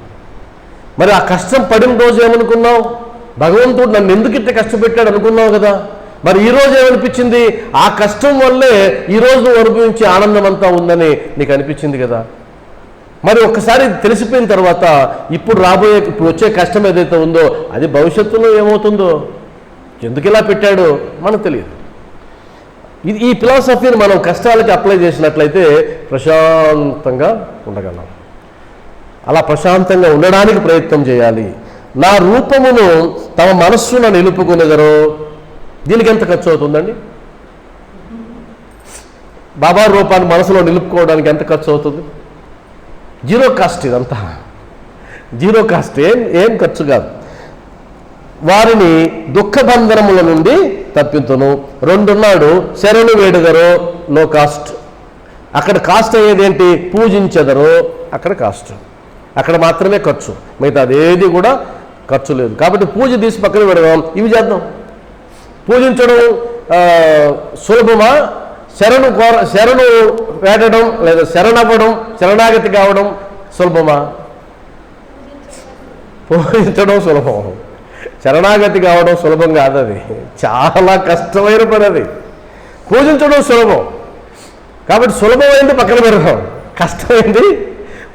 మరి ఆ కష్టం పడిన రోజు ఏమనుకున్నావు? భగవంతుడు నన్ను ఎందుకు ఇట్లా కష్టపెట్టాడు అనుకున్నావు కదా. మరి ఈరోజు ఏమనిపించింది? ఆ కష్టం వల్లే ఈరోజు నువ్వు అనుభవించే ఆనందం అంతా ఉందని నీకు అనిపించింది కదా. మరి ఒక్కసారి తెలిసిపోయిన తర్వాత ఇప్పుడు వచ్చే కష్టం ఏదైతే ఉందో అది భవిష్యత్తులో ఏమవుతుందో, ఎందుకు ఇలా పెట్టాడో మనకు తెలియదు. ఈ ఫిలాసఫీని మనం కష్టాలకి అప్లై చేసినట్లయితే ప్రశాంతంగా ఉండగలం. అలా ప్రశాంతంగా ఉండడానికి ప్రయత్నం చేయాలి. నా రూపమును తమ మనస్సును నిలుపుకునేదరో, దీనికి ఎంత ఖర్చు అవుతుందండి? బాబా రూపాన్ని మనసులో నిలుపుకోవడానికి ఎంత ఖర్చు అవుతుంది? Zero cost. ఇదంతా జీరో కాస్ట్, ఏం ఖర్చు కాదు. వారిని దుఃఖబంధనముల నుండి తప్పించును. 2 ఉన్నాడు, శరణు వేడుదరో, నో కాస్ట్. అక్కడ కాస్ట్ అయ్యేది ఏంటి? పూజించెదరో, అక్కడ కాస్ట్, అక్కడ మాత్రమే ఖర్చు, మిగతా అదేది కూడా ఖర్చు లేదు. కాబట్టి పూజ తీసి పక్కన పెడదాం, ఇవి చేద్దాం. పూజించడం సులభమా? శరణు వేడడం లేదా శరణవ్వడం, శరణాగతి కావడం సులభమా? పూజించడం సులభం, శరణాగతి కావడం సులభం కాదు. అది చాలా కష్టమైన పని. అది పూజించడం సులభం, కాబట్టి సులభమైంది పక్కన పెడదాం, కష్టమైంది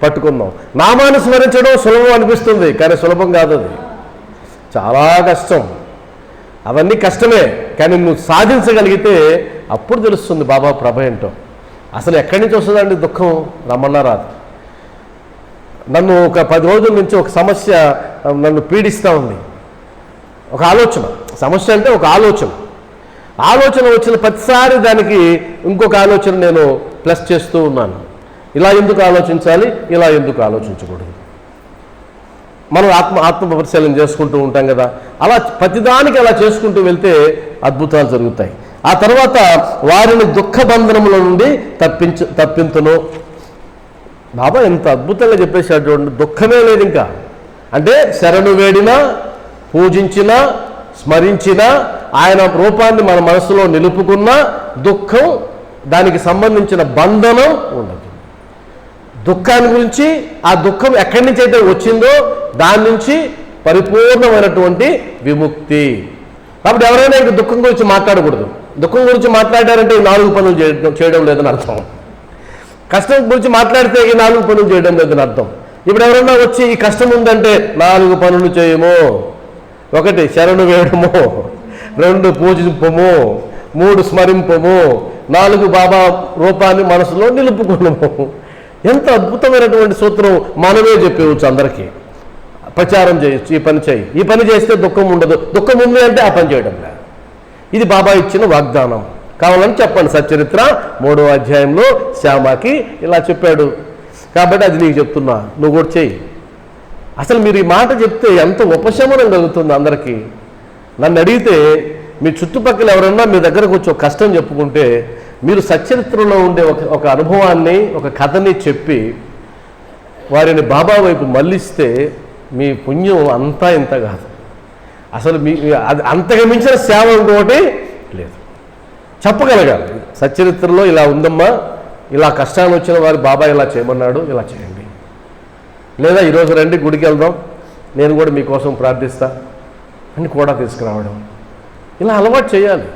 పట్టుకుందాం. నామాన్ని స్మరించడం సులభం అనిపిస్తుంది, కానీ సులభం కాదు, అది చాలా కష్టం. అవన్నీ కష్టమే, కానీ నువ్వు సాధించగలిగితే అప్పుడు తెలుస్తుంది బాబా ప్రభ ఏంటో. అసలు ఎక్కడి నుంచి వస్తుందండి దుఃఖం? రమ్మన్నా రాదు. నన్ను ఒక 10 రోజుల నుంచి ఒక సమస్య నన్ను పీడిస్తూ ఉంది. ఒక ఆలోచన, సమస్య అంటే ఒక ఆలోచన వచ్చిన ప్రతిసారి దానికి ఇంకొక ఆలోచన నేను ప్లస్ చేస్తూ ఉన్నాను. ఇలా ఎందుకు ఆలోచించాలి, ఇలా ఎందుకు ఆలోచించకూడదు? మనం ఆత్మ పరిశీలన చేసుకుంటూ ఉంటాం కదా. అలా ప్రతిదానికి అలా చేసుకుంటూ వెళ్తే అద్భుతాలు జరుగుతాయి. ఆ తర్వాత వారిని దుఃఖబంధనముల నుండి తప్పించును. బాబా ఎంత అద్భుతంగా చెప్పేశాడు చూడండి. దుఃఖమే లేదు ఇంకా. అంటే శరణు వేడినా, పూజించినా, స్మరించినా, ఆయన రూపాన్ని మన మనసులో నిలుపుకున్నా దుఃఖం, దానికి సంబంధించిన బంధనం ఉండదు. దుఃఖాన్ని గురించి, ఆ దుఃఖం ఎక్కడి నుంచి అయితే వచ్చిందో దాని నుంచి పరిపూర్ణమైనటువంటి విముక్తి. కాబట్టి ఎవరైనా ఇంక దుఃఖం గురించి మాట్లాడకూడదు. దుఃఖం గురించి మాట్లాడారంటే ఈ 4 పనులు చేయడం లేదని అర్థం. కష్టం గురించి మాట్లాడితే ఈ 4 పనులు చేయడం లేదని అర్థం. ఇప్పుడు ఎవరైనా వచ్చి ఈ కష్టం ఉందంటే 4 పనులు చేయము. 1 శరణు వేయడము, 2 పూజింపము, 3 స్మరింపము, 4 బాబా రూపాన్ని మనసులో నిలుపుకున్నాము. ఎంత అద్భుతమైనటువంటి సూత్రం మనమే చెప్పవచ్చు, అందరికీ ప్రచారం చేయొచ్చు. ఈ పని చేస్తే దుఃఖం ఉండదు, దుఃఖం ఉంది అంటే ఆ పని చేయడం లేదు. ఇది బాబా ఇచ్చిన వాగ్దానం. కావాలని చెప్పండి, సచ్చరిత్ర 3వ అధ్యాయంలో శ్యామకి ఇలా చెప్పాడు. కాబట్టి అది నీకు చెప్తున్నా, నువ్వు కూడా చెయ్యి. అసలు మీరు ఈ మాట చెప్తే ఎంత ఉపశమనం కలుగుతుంది అందరికీ. నన్ను అడిగితే మీ చుట్టుపక్కల ఎవరన్నా మీ దగ్గరకు వచ్చి ఒక కష్టం చెప్పుకుంటే, మీరు సచ్చరిత్రలో ఉండే ఒక అనుభవాన్ని, ఒక కథని చెప్పి వారిని బాబా వైపు మళ్ళిస్తే మీ పుణ్యం అంతా ఇంత కాదు. అసలు అది అంతకు మించిన సేవ ఇంకోటి లేదు. చెప్పగలగాలి, సచ్చరిత్రలో ఇలా ఉందమ్మా, ఇలా కష్టాలు వచ్చిన వారి బాబా ఇలా చేయమన్నాడు, ఇలా చేయండి. లేదా ఈరోజు రండి గుడికి వెళ్దాం, నేను కూడా మీకోసం ప్రార్థిస్తా అని కూడా తీసుకురావడం, ఇలా అలవాటు చేయాలి.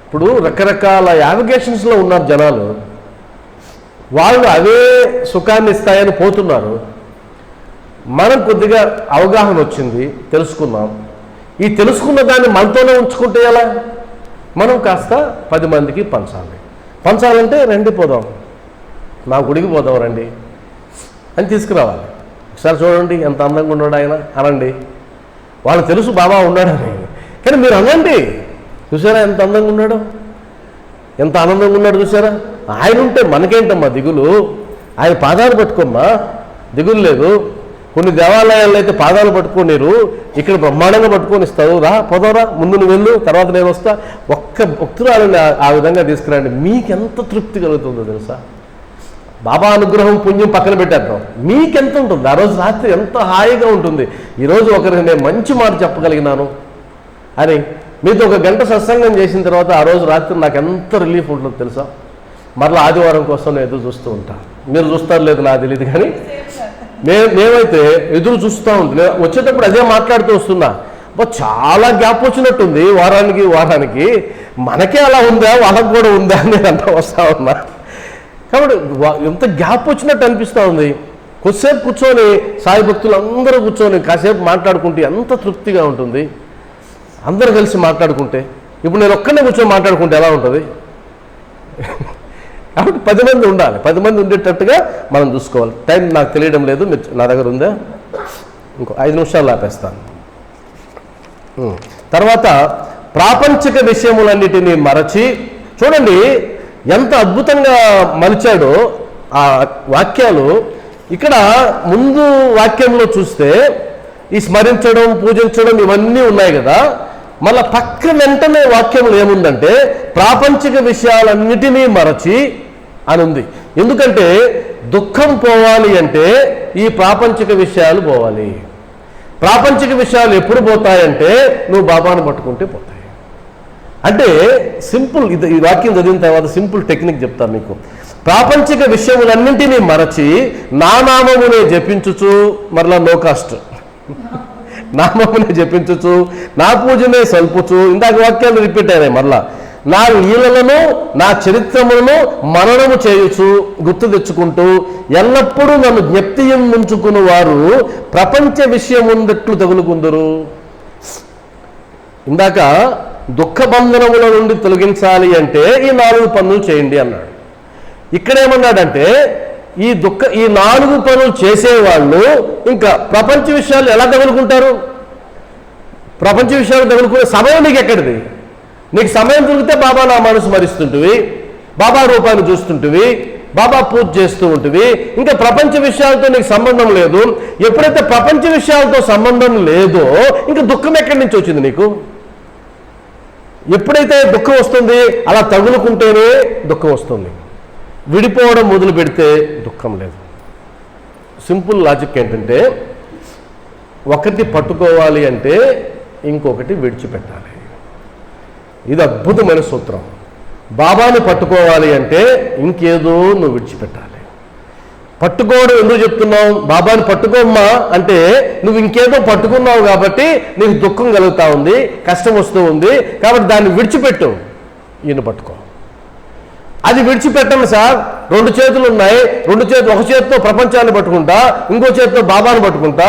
ఇప్పుడు రకరకాల యావిగేషన్స్లో ఉన్నారు జనాలు, వాళ్ళు అవే సుఖాన్ని ఇస్తాయని పోతున్నారు. మనం కొద్దిగా అవగాహన వచ్చింది, తెలుసుకున్నాం. ఈ తెలుసుకున్న దాన్ని మనతోనే ఉంచుకుంటే ఎలా? మనం కాస్త 10 మందికి పంచాలంటే రండి పోదాం, మా గుడికి పోదాం రండి అని తీసుకురావాలి. ఒకసారి చూడండి ఎంత అందంగా ఉన్నాడు ఆయన అనండి. వాళ్ళు తెలుసు బాబా ఉన్నాడని, కానీ మీరు అనండి, చూసారా ఎంత అందంగా ఉన్నాడు, ఎంత ఆనందంగా ఉన్నాడు చూసారా. ఆయన ఉంటే మనకేంటమ్మా దిగులు, ఆయన పాదాలు పట్టుకోమ్మా, దిగులు లేదు. కొన్ని దేవాలయాల్లో అయితే పాదాలు పట్టుకోనిరు, ఇక్కడ బ్రహ్మాండంగా పట్టుకొని ఇస్తారు. రా పోదారా, ముందు నువ్వు వెళ్ళు, తర్వాత నేను వస్తా. ఒక్క భక్తురాలని ఆ విధంగా తీసుకురండి, మీకెంత తృప్తి కలుగుతుందో తెలుసా. బాబా అనుగ్రహం పుణ్యం పక్కన పెట్టేద్దాం, మీకెంత ఉంటుంది ఆ రోజు రాత్రి, ఎంత హాయిగా ఉంటుంది. ఈరోజు ఒకరికి నేను మంచి మాట చెప్పగలిగినాను అని మీతో 1 గంట సత్సంగం చేసిన తర్వాత ఆ రోజు రాత్రి నాకు ఎంత రిలీఫ్ ఉంటుందో తెలుసా. మరలా ఆదివారం కోసం నేను ఎదురు చూస్తూ ఉంటాను. మీరు చూస్తారు లేదు నాకు తెలియదు, కానీ మేమైతే ఎదురు చూస్తూ ఉంటుంది. నేను వచ్చేటప్పుడు అదే మాట్లాడుతూ వస్తున్నా, చాలా గ్యాప్ వచ్చినట్టుంది వారానికి, మనకే అలా ఉందా వాళ్ళకి కూడా ఉందా అని నేను అంతా వస్తూ ఉన్నా. కాబట్టి ఎంత గ్యాప్ వచ్చినట్టు అనిపిస్తూ ఉంది. కొద్దిసేపు కూర్చొని సాయి భక్తులు అందరూ కూర్చొని కాసేపు మాట్లాడుకుంటే ఎంత తృప్తిగా ఉంటుంది, అందరూ కలిసి మాట్లాడుకుంటే. ఇప్పుడు నేను ఒక్కనే కూర్చొని మాట్లాడుకుంటే ఎలా ఉంటుంది? కాబట్టి 10 మంది ఉండాలి, 10 మంది ఉండేటట్టుగా మనం చూసుకోవాలి. టైం నాకు తెలియడం లేదు, నా దగ్గర ఉందా? ఇంకో 5 నిమిషాలు ఆపేస్తాను. తర్వాత ప్రాపంచిక విషయములన్నిటినీ మరచి, చూడండి ఎంత అద్భుతంగా మలిచాడో ఆ వాక్యాలు. ఇక్కడ ముందు వాక్యంలో చూస్తే ఈ స్మరించడం, పూజించడం ఇవన్నీ ఉన్నాయి కదా. మళ్ళీ పక్క వెంటనే వాక్యంలో ఏముందంటే ప్రాపంచిక విషయాలన్నిటినీ మరచి అని ఉంది. ఎందుకంటే దుఃఖం పోవాలి అంటే ఈ ప్రాపంచిక విషయాలు పోవాలి. ప్రాపంచిక విషయాలు ఎప్పుడు పోతాయంటే నువ్వు బాబాను పట్టుకుంటే పోతాయి. అంటే సింపుల్, ఈ వాక్యం చదివిన తర్వాత సింపుల్ టెక్నిక్ చెప్తాను మీకు. ప్రాపంచిక విషయములన్నింటినీ మరచి నా నామమునే జపించుచు, మరలా నో కాస్ట్, నామమునే జపించుచు, నా పూజనే సల్పుచు, ఇందాక వాక్యాలు రిపీట్ అయినాయి. మరలా నా లీలలను నా చరిత్రములను మననము చేయుచు, గుర్తు తెచ్చుకుంటూ ఎల్లప్పుడూ నన్ను జ్ఞప్తియం ఉంచుకుని వారు ప్రపంచ విషయముందట్లు తగులుకుందరు. ఇందాక దుఃఖ బంధనముల నుండి తొలగించాలి అంటే ఈ 4 పనులు చేయండి అన్నాడు. ఇక్కడేమన్నాడంటే ఈ 4 పనులు చేసేవాళ్ళు ఇంకా ప్రపంచ విషయాలు ఎలా తగులుకుంటారు? ప్రపంచ విషయాలు తగులుకునే సమయం నీకు ఎక్కడిది? నీకు సమయం దొరికితే బాబా నా మనసు స్మరిస్తుంటివి, బాబా రూపాన్ని చూస్తుంటివి, బాబా పూజ చేస్తూ ఉంటుంది. ఇంకా ప్రపంచ విషయాలతో నీకు సంబంధం లేదు. ఎప్పుడైతే ప్రపంచ విషయాలతో సంబంధం లేదో ఇంకా దుఃఖం ఎక్కడి నుంచి వచ్చింది నీకు? ఎప్పుడైతే దుఃఖం వస్తుంది అలా తగులుకుంటేనే దుఃఖం వస్తుంది. విడిపోవడం మొదలు పెడితే దుఃఖం లేదు. సింపుల్ లాజిక్ ఏంటంటే ఒకటి పట్టుకోవాలి అంటే ఇంకొకటి విడిచిపెట్టాలి. ఇది అద్భుతమైన సూత్రం. బాబాని పట్టుకోవాలి అంటే ఇంకేదో నువ్వు విడిచిపెట్టాలి. పట్టుకోవడం ఎందుకు చెప్తున్నావు? బాబాని పట్టుకోమ్మా అంటే నువ్వు ఇంకేదో పట్టుకున్నావు కాబట్టి నీకు దుఃఖం కలుగుతూ ఉంది, కష్టం వస్తూ ఉంది, కాబట్టి దాన్ని విడిచిపెట్టు, ఈయన పట్టుకో. అది విడిచిపెట్టండి సార్, 2 చేతులు ఉన్నాయి, ఒక చేతితో ప్రపంచాన్ని పట్టుకుంటా, ఇంకో చేతితో బాబాని పట్టుకుంటా,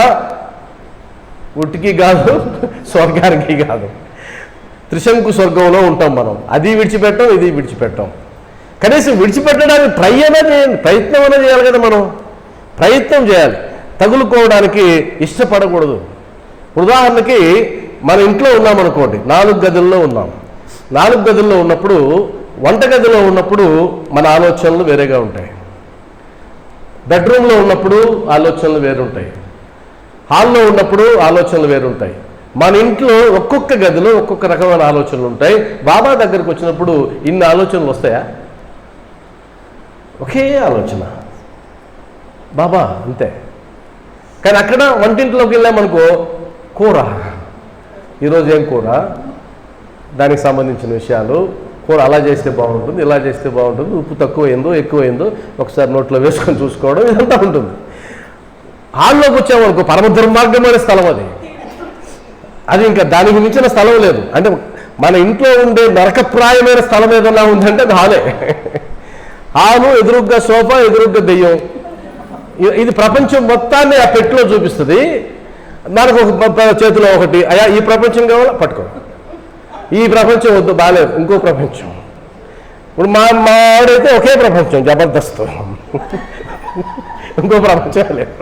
ఉట్టికి కాదు స్వర్గానికి కాదు, త్రిశంకు స్వర్గంలో ఉంటాం మనం. అది విడిచిపెట్టాం, ఇది విడిచిపెట్టాం. కనీసం విడిచిపెట్టడానికి ప్రయత్నం అయినా చేయాలి కదా. మనం ప్రయత్నం చేయాలి. తగులుకోవడానికి ఇష్టపడకూడదు. ఉదాహరణకి మన ఇంట్లో ఉన్నామనుకోండి, 4 గదుల్లో ఉన్నాం. 4 గదుల్లో ఉన్నప్పుడు, వంటగదిలో ఉన్నప్పుడు మన ఆలోచనలు వేరేగా ఉంటాయి, బెడ్రూమ్లో ఉన్నప్పుడు ఆలోచనలు వేరుంటాయి, హాల్లో ఉన్నప్పుడు ఆలోచనలు వేరుంటాయి. మన ఇంట్లో ఒక్కొక్క గదిలో ఒక్కొక్క రకమైన ఆలోచనలు ఉంటాయి. బాబా దగ్గరికి వచ్చినప్పుడు ఇన్ని ఆలోచనలు వస్తాయా? ఒకే ఆలోచన, బాబా అంతే. కానీ అక్కడ వంటింట్లోకి వెళ్ళామనుకో, కూర, ఈరోజు ఏం కూర, దానికి సంబంధించిన విషయాలు, కూర అలా చేస్తే బాగుంటుంది, ఇలా చేస్తే బాగుంటుంది, ఉప్పు తక్కువైందో ఎక్కువైందో ఒకసారి నోట్లో వేసుకొని చూసుకోవడం, ఇదంతా ఉంటుంది. హాల్లోకి వచ్చామనుకో పరమ దుర్మార్గమైన స్థలం అది ఇంకా దానికి మించిన స్థలం లేదు. అంటే మన ఇంట్లో ఉండే నరకప్రాయమైన స్థలం ఏదన్నా ఉందంటే అది హాలే. హాలు, ఎదురుగ్గా సోఫా, ఎదురుగ్గా దెయ్యం. ఇది ప్రపంచం మొత్తాన్ని ఆ పెట్టిలో చూపిస్తుంది. దానికి ఒక చేతిలో ఒకటి, అయ్యా ఈ ప్రపంచం కావాలా పట్టుకో, ఈ ప్రపంచం వద్దు బాగాలేదు, ఇంకో ప్రపంచం. ఇప్పుడు మా ఆవిడైతే ఒకే ప్రపంచం జబర్దస్త్, ఇంకో ప్రపంచం లేదు.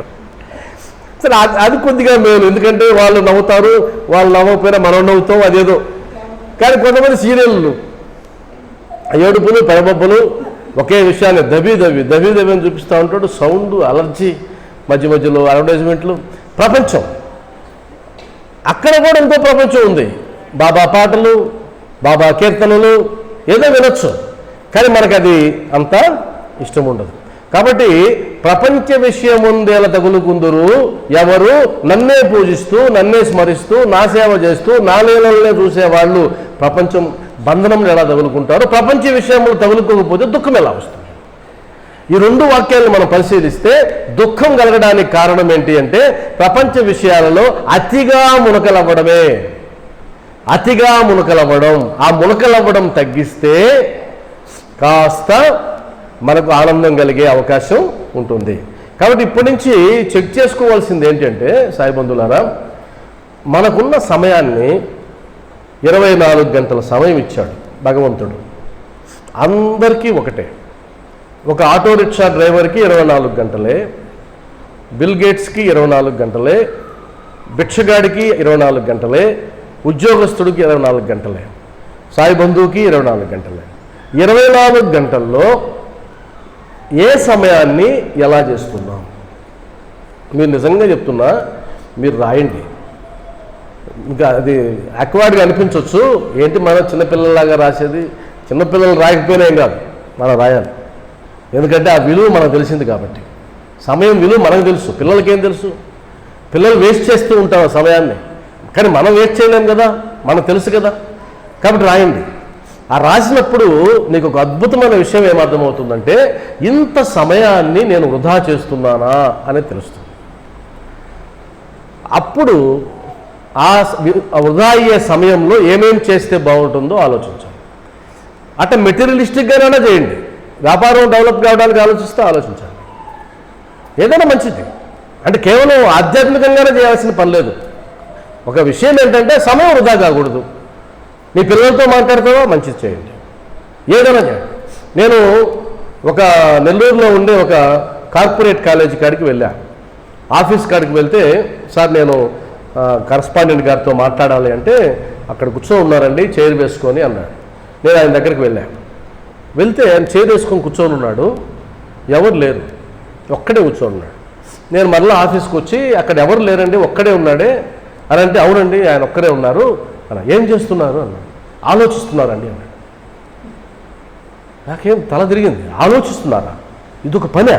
సరే అది కొద్దిగా మేలు, ఎందుకంటే వాళ్ళు నవ్వుతారు, వాళ్ళు నవ్వకపోయినా మనం నవ్వుతాం, అదేదో. కానీ కొంతమంది సీరియళ్ళు ఏడుపులు పెడబొబ్బలు ఒకే విషయాన్ని దబి అని చూపిస్తూ ఉంటాడు. సౌండ్, అలర్జీ, మధ్య మధ్యలో అడ్వర్టైజ్మెంట్లు, ప్రపంచం. అక్కడ కూడా ఇంకో ప్రపంచం ఉంది. బాబా పాటలు, బాబా కీర్తనలు ఏదో వినొచ్చు, కానీ మనకు అది అంత ఇష్టం ఉండదు. కాబట్టి ప్రపంచ విషయం ఉందేలా తగులుకుందరు ఎవరు నన్నే పూజిస్తూ, నన్నే స్మరిస్తూ, నా సేవ చేస్తూ, నా లీలలనే చూసేవాళ్ళు ప్రపంచం బంధనం ఎలా తగులుకుంటారు, ప్రపంచ విషయంలో తగులుకోకపోతే దుఃఖం ఎలా వస్తుంది? ఈ రెండు వాక్యాలను మనం పరిశీలిస్తే దుఃఖం కలగడానికి కారణం ఏంటి అంటే ప్రపంచ విషయాలలో అతిగా మునకలవ్వడమే. అతిగా మునకలవ్వడం, ఆ మునకలవ్వడం తగ్గిస్తే కాస్త మనకు ఆనందం కలిగే అవకాశం ఉంటుంది. కాబట్టి ఇప్పటి నుంచి చెక్ చేసుకోవాల్సింది ఏంటంటే సాయి బంధువులారా, మనకున్న సమయాన్ని 24 గంటల సమయం ఇచ్చాడు భగవంతుడు. అందరికీ ఒకటే. ఒక ఆటో రిక్షా డ్రైవర్కి 24 గంటలే, బిల్ గేట్స్కి 24 గంటలే, భిక్షగాడికి 24 గంటలే, ఉద్యోగస్తుడికి 24 గంటలే, సాయి బంధువుకి 24 గంటలే. 24 గంటల్లో ఏ సమయాన్ని ఎలా చేస్తున్నాం? మీరు నిజంగా చెప్తున్నా, మీరు రాయండి. ఇంకా అది అక్వార్డ్గా అనిపించవచ్చు, ఏంటి మనం చిన్నపిల్లలాగా రాసేది. చిన్నపిల్లలు రాయకపోయినా ఏం కాదు, మనం రాయాలి. ఎందుకంటే ఆ విలువ మనకు తెలిసింది కాబట్టి. సమయం విలువ మనకు తెలుసు, పిల్లలకేం తెలుసు? పిల్లలు వేస్ట్ చేస్తూ ఉంటారు సమయాన్ని, కానీ మనం వేస్ట్ చేయలేం కదా, మనకు తెలుసు కదా. కాబట్టి రాయండి. ఆ రాసినప్పుడు నీకు ఒక అద్భుతమైన విషయం ఏమర్థమవుతుందంటే ఇంత సమయాన్ని నేను వృధా చేస్తున్నానా అనేది తెలుస్తుంది. అప్పుడు ఆ వృధా అయ్యే సమయంలో ఏమేం చేస్తే బాగుంటుందో ఆలోచించాలి. అట్లా మెటీరియలిస్టిక్గానైనా చేయండి. వ్యాపారం డెవలప్ కావడానికి ఆలోచిస్తే ఆలోచించాలి. ఏదైనా మంచిది అంటే కేవలం ఆధ్యాత్మికంగానే చేయాల్సిన పని లేదు. ఒక విషయం ఏంటంటే సమయం వృధా కాకూడదు. మీ పిల్లలతో మాట్లాడతావో మంచిది చేయండి, ఏదైనా చేయండి. నేను ఒక నెల్లూరులో ఉండే ఒక కార్పొరేట్ కాలేజీ కాడికి వెళ్ళాను. ఆఫీస్ కాడికి వెళ్తే, సార్ నేను కరస్పాండెంట్ గారితో మాట్లాడాలి అంటే, అక్కడ కూర్చొని ఉన్నారండి చైర్ వేసుకొని అన్నాడు. నేను ఆయన దగ్గరికి వెళ్ళాను. వెళ్తే ఆయన చైర్ వేసుకొని కూర్చొని ఉన్నాడు, ఎవరు లేరు, ఒక్కడే కూర్చొని ఉన్నాడు. నేను మళ్ళీ ఆఫీస్కి వచ్చి అక్కడ ఎవరు లేరండి ఒక్కడే ఉన్నాడే అని అంటే, అవునండి ఆయన ఒక్కడే ఉన్నారు అన్న. ఏం చేస్తున్నారు అన్నాడు. ఆలోచిస్తున్నారండి అన్నాడు. నాకేం తల తిరిగింది. ఆలోచిస్తున్నారా? ఇది ఒక పనే,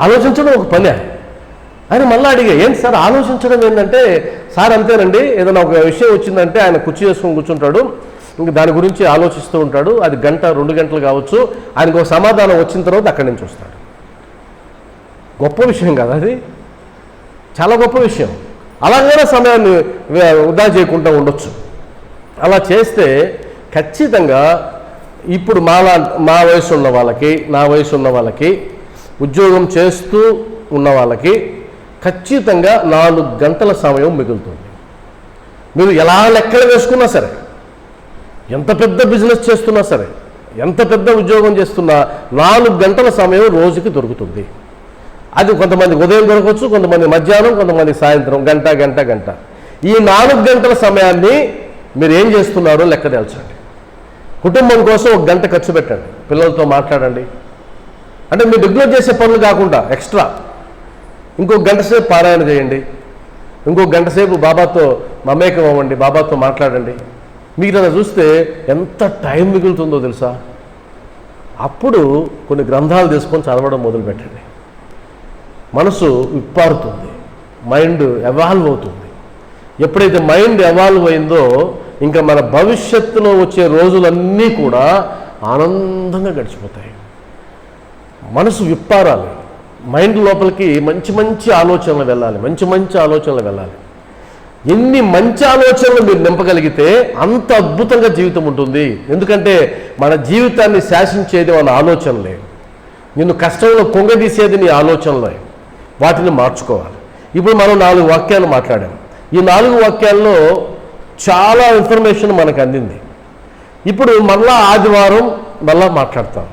ఆలోచించడం ఒక పనే అని మళ్ళీ అడిగా. ఏంటి సార్ ఆలోచించడం ఏంటంటే, సార్ అంతేనండి, ఏదైనా ఒక విషయం వచ్చిందంటే ఆయన కుర్చీ చేసుకొని కూర్చుంటాడు, ఇంక దాని గురించి ఆలోచిస్తూ ఉంటాడు. అది 1-2 గంటలు కావచ్చు. ఆయనకు ఒక సమాధానం వచ్చిన తర్వాత అక్కడి నుంచి వస్తాడు. గొప్ప విషయం కదా అది, చాలా గొప్ప విషయం. అలాగైనా సమయాన్ని వృధా చేయకుండా ఉండొచ్చు. అలా చేస్తే ఖచ్చితంగా ఇప్పుడు మా వయసు ఉన్న వాళ్ళకి, నా వయసు ఉన్న వాళ్ళకి, ఉద్యోగం చేస్తూ ఉన్న వాళ్ళకి ఖచ్చితంగా 4 గంటల సమయం మిగులుతుంది. మీరు ఎలా లెక్కలు వేసుకున్నా సరే, ఎంత పెద్ద బిజినెస్ చేస్తున్నా సరే, ఎంత పెద్ద ఉద్యోగం చేస్తున్నా 4 గంటల సమయం రోజుకి దొరుకుతుంది. అది కొంతమంది ఉదయం దొరకవచ్చు, కొంతమంది మధ్యాహ్నం, కొంతమంది సాయంత్రం, గంట. ఈ 4 గంటల సమయాన్ని మీరు ఏం చేస్తున్నారో లెక్క తేల్చండి. కుటుంబం కోసం 1 గంట ఖర్చు పెట్టండి, పిల్లలతో మాట్లాడండి. అంటే మీరు రెగ్యులర్ చేసే పనులు కాకుండా ఎక్స్ట్రా ఇంకొక 1 గంట సేపు పారాయణ చేయండి, ఇంకొక 1 గంట సేపు బాబాతో మమేకం అవ్వండి, బాబాతో మాట్లాడండి. మీరు అలా చూస్తే ఎంత టైం మిగులుతుందో తెలుసా? అప్పుడు కొన్ని గ్రంథాలు తీసుకొని చదవడం మొదలుపెట్టండి. మనసు విప్పారుతుంది, మైండ్ ఎవాల్వ్ అవుతుంది. ఎప్పుడైతే మైండ్ ఎవాల్వ్ అయిందో ఇంకా మన భవిష్యత్తులో వచ్చే రోజులన్నీ కూడా ఆనందంగా గడిచిపోతాయి. మనసు విప్పారాలి, మైండ్ లోపలికి మంచి మంచి ఆలోచనలు వెళ్ళాలి, మంచి మంచి ఆలోచనలు వెళ్ళాలి. ఎన్ని మంచి ఆలోచనలు మీరు నింపగలిగితే అంత అద్భుతంగా జీవితం ఉంటుంది. ఎందుకంటే మన జీవితాన్ని శాసించేది మన ఆలోచనలే. నిన్ను కష్టంలో కొంగదీసేది నీ ఆలోచనలే. వాటిని మార్చుకోవాలి. ఇప్పుడు మనం 4 వాక్యాలు మాట్లాడాం. ఈ 4 వాక్యాల్లో చాలా ఇన్ఫర్మేషన్ మనకు అందింది. ఇప్పుడు మళ్ళా ఆదివారం మళ్ళా మాట్లాడతాం.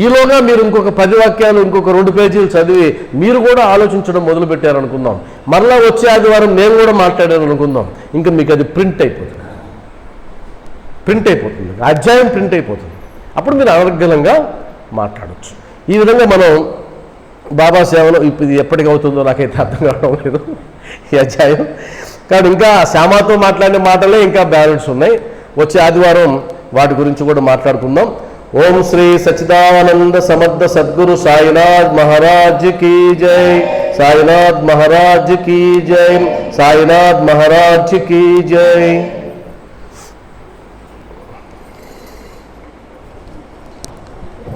ఈలోగా మీరు ఇంకొక 10 వాక్యాలు, ఇంకొక 2 పేజీలు చదివి మీరు కూడా ఆలోచించడం మొదలుపెట్టారనుకుందాం. మళ్ళా వచ్చే ఆదివారం నేను కూడా మాట్లాడాను అనుకుందాం. ఇంకా మీకు అది ప్రింట్ అయిపోతుంది, అధ్యాయం ప్రింట్ అయిపోతుంది. అప్పుడు మీరు అనర్గళంగా మాట్లాడవచ్చు. ఈ విధంగా మనం బాబా సేవలో ఇది ఎప్పటికి అవుతుందో నాకైతే అర్థం కావడం లేదు ఈ అధ్యాయం. కానీ ఇంకా శ్యామాతో మాట్లాడిన మాటలే ఇంకా బ్యాలెన్స్ ఉన్నాయి. వచ్చే ఆదివారం వాటి గురించి కూడా మాట్లాడుకుందాం. ఓం శ్రీ సచ్చిదానంద సమర్థ సద్గురు సాయినాథ్ మహారాజ్ కీ జై, సాయినాథ్ మహారాజ్ కీ జై, సాయినాథ్ మహారాజ్ కీ జై.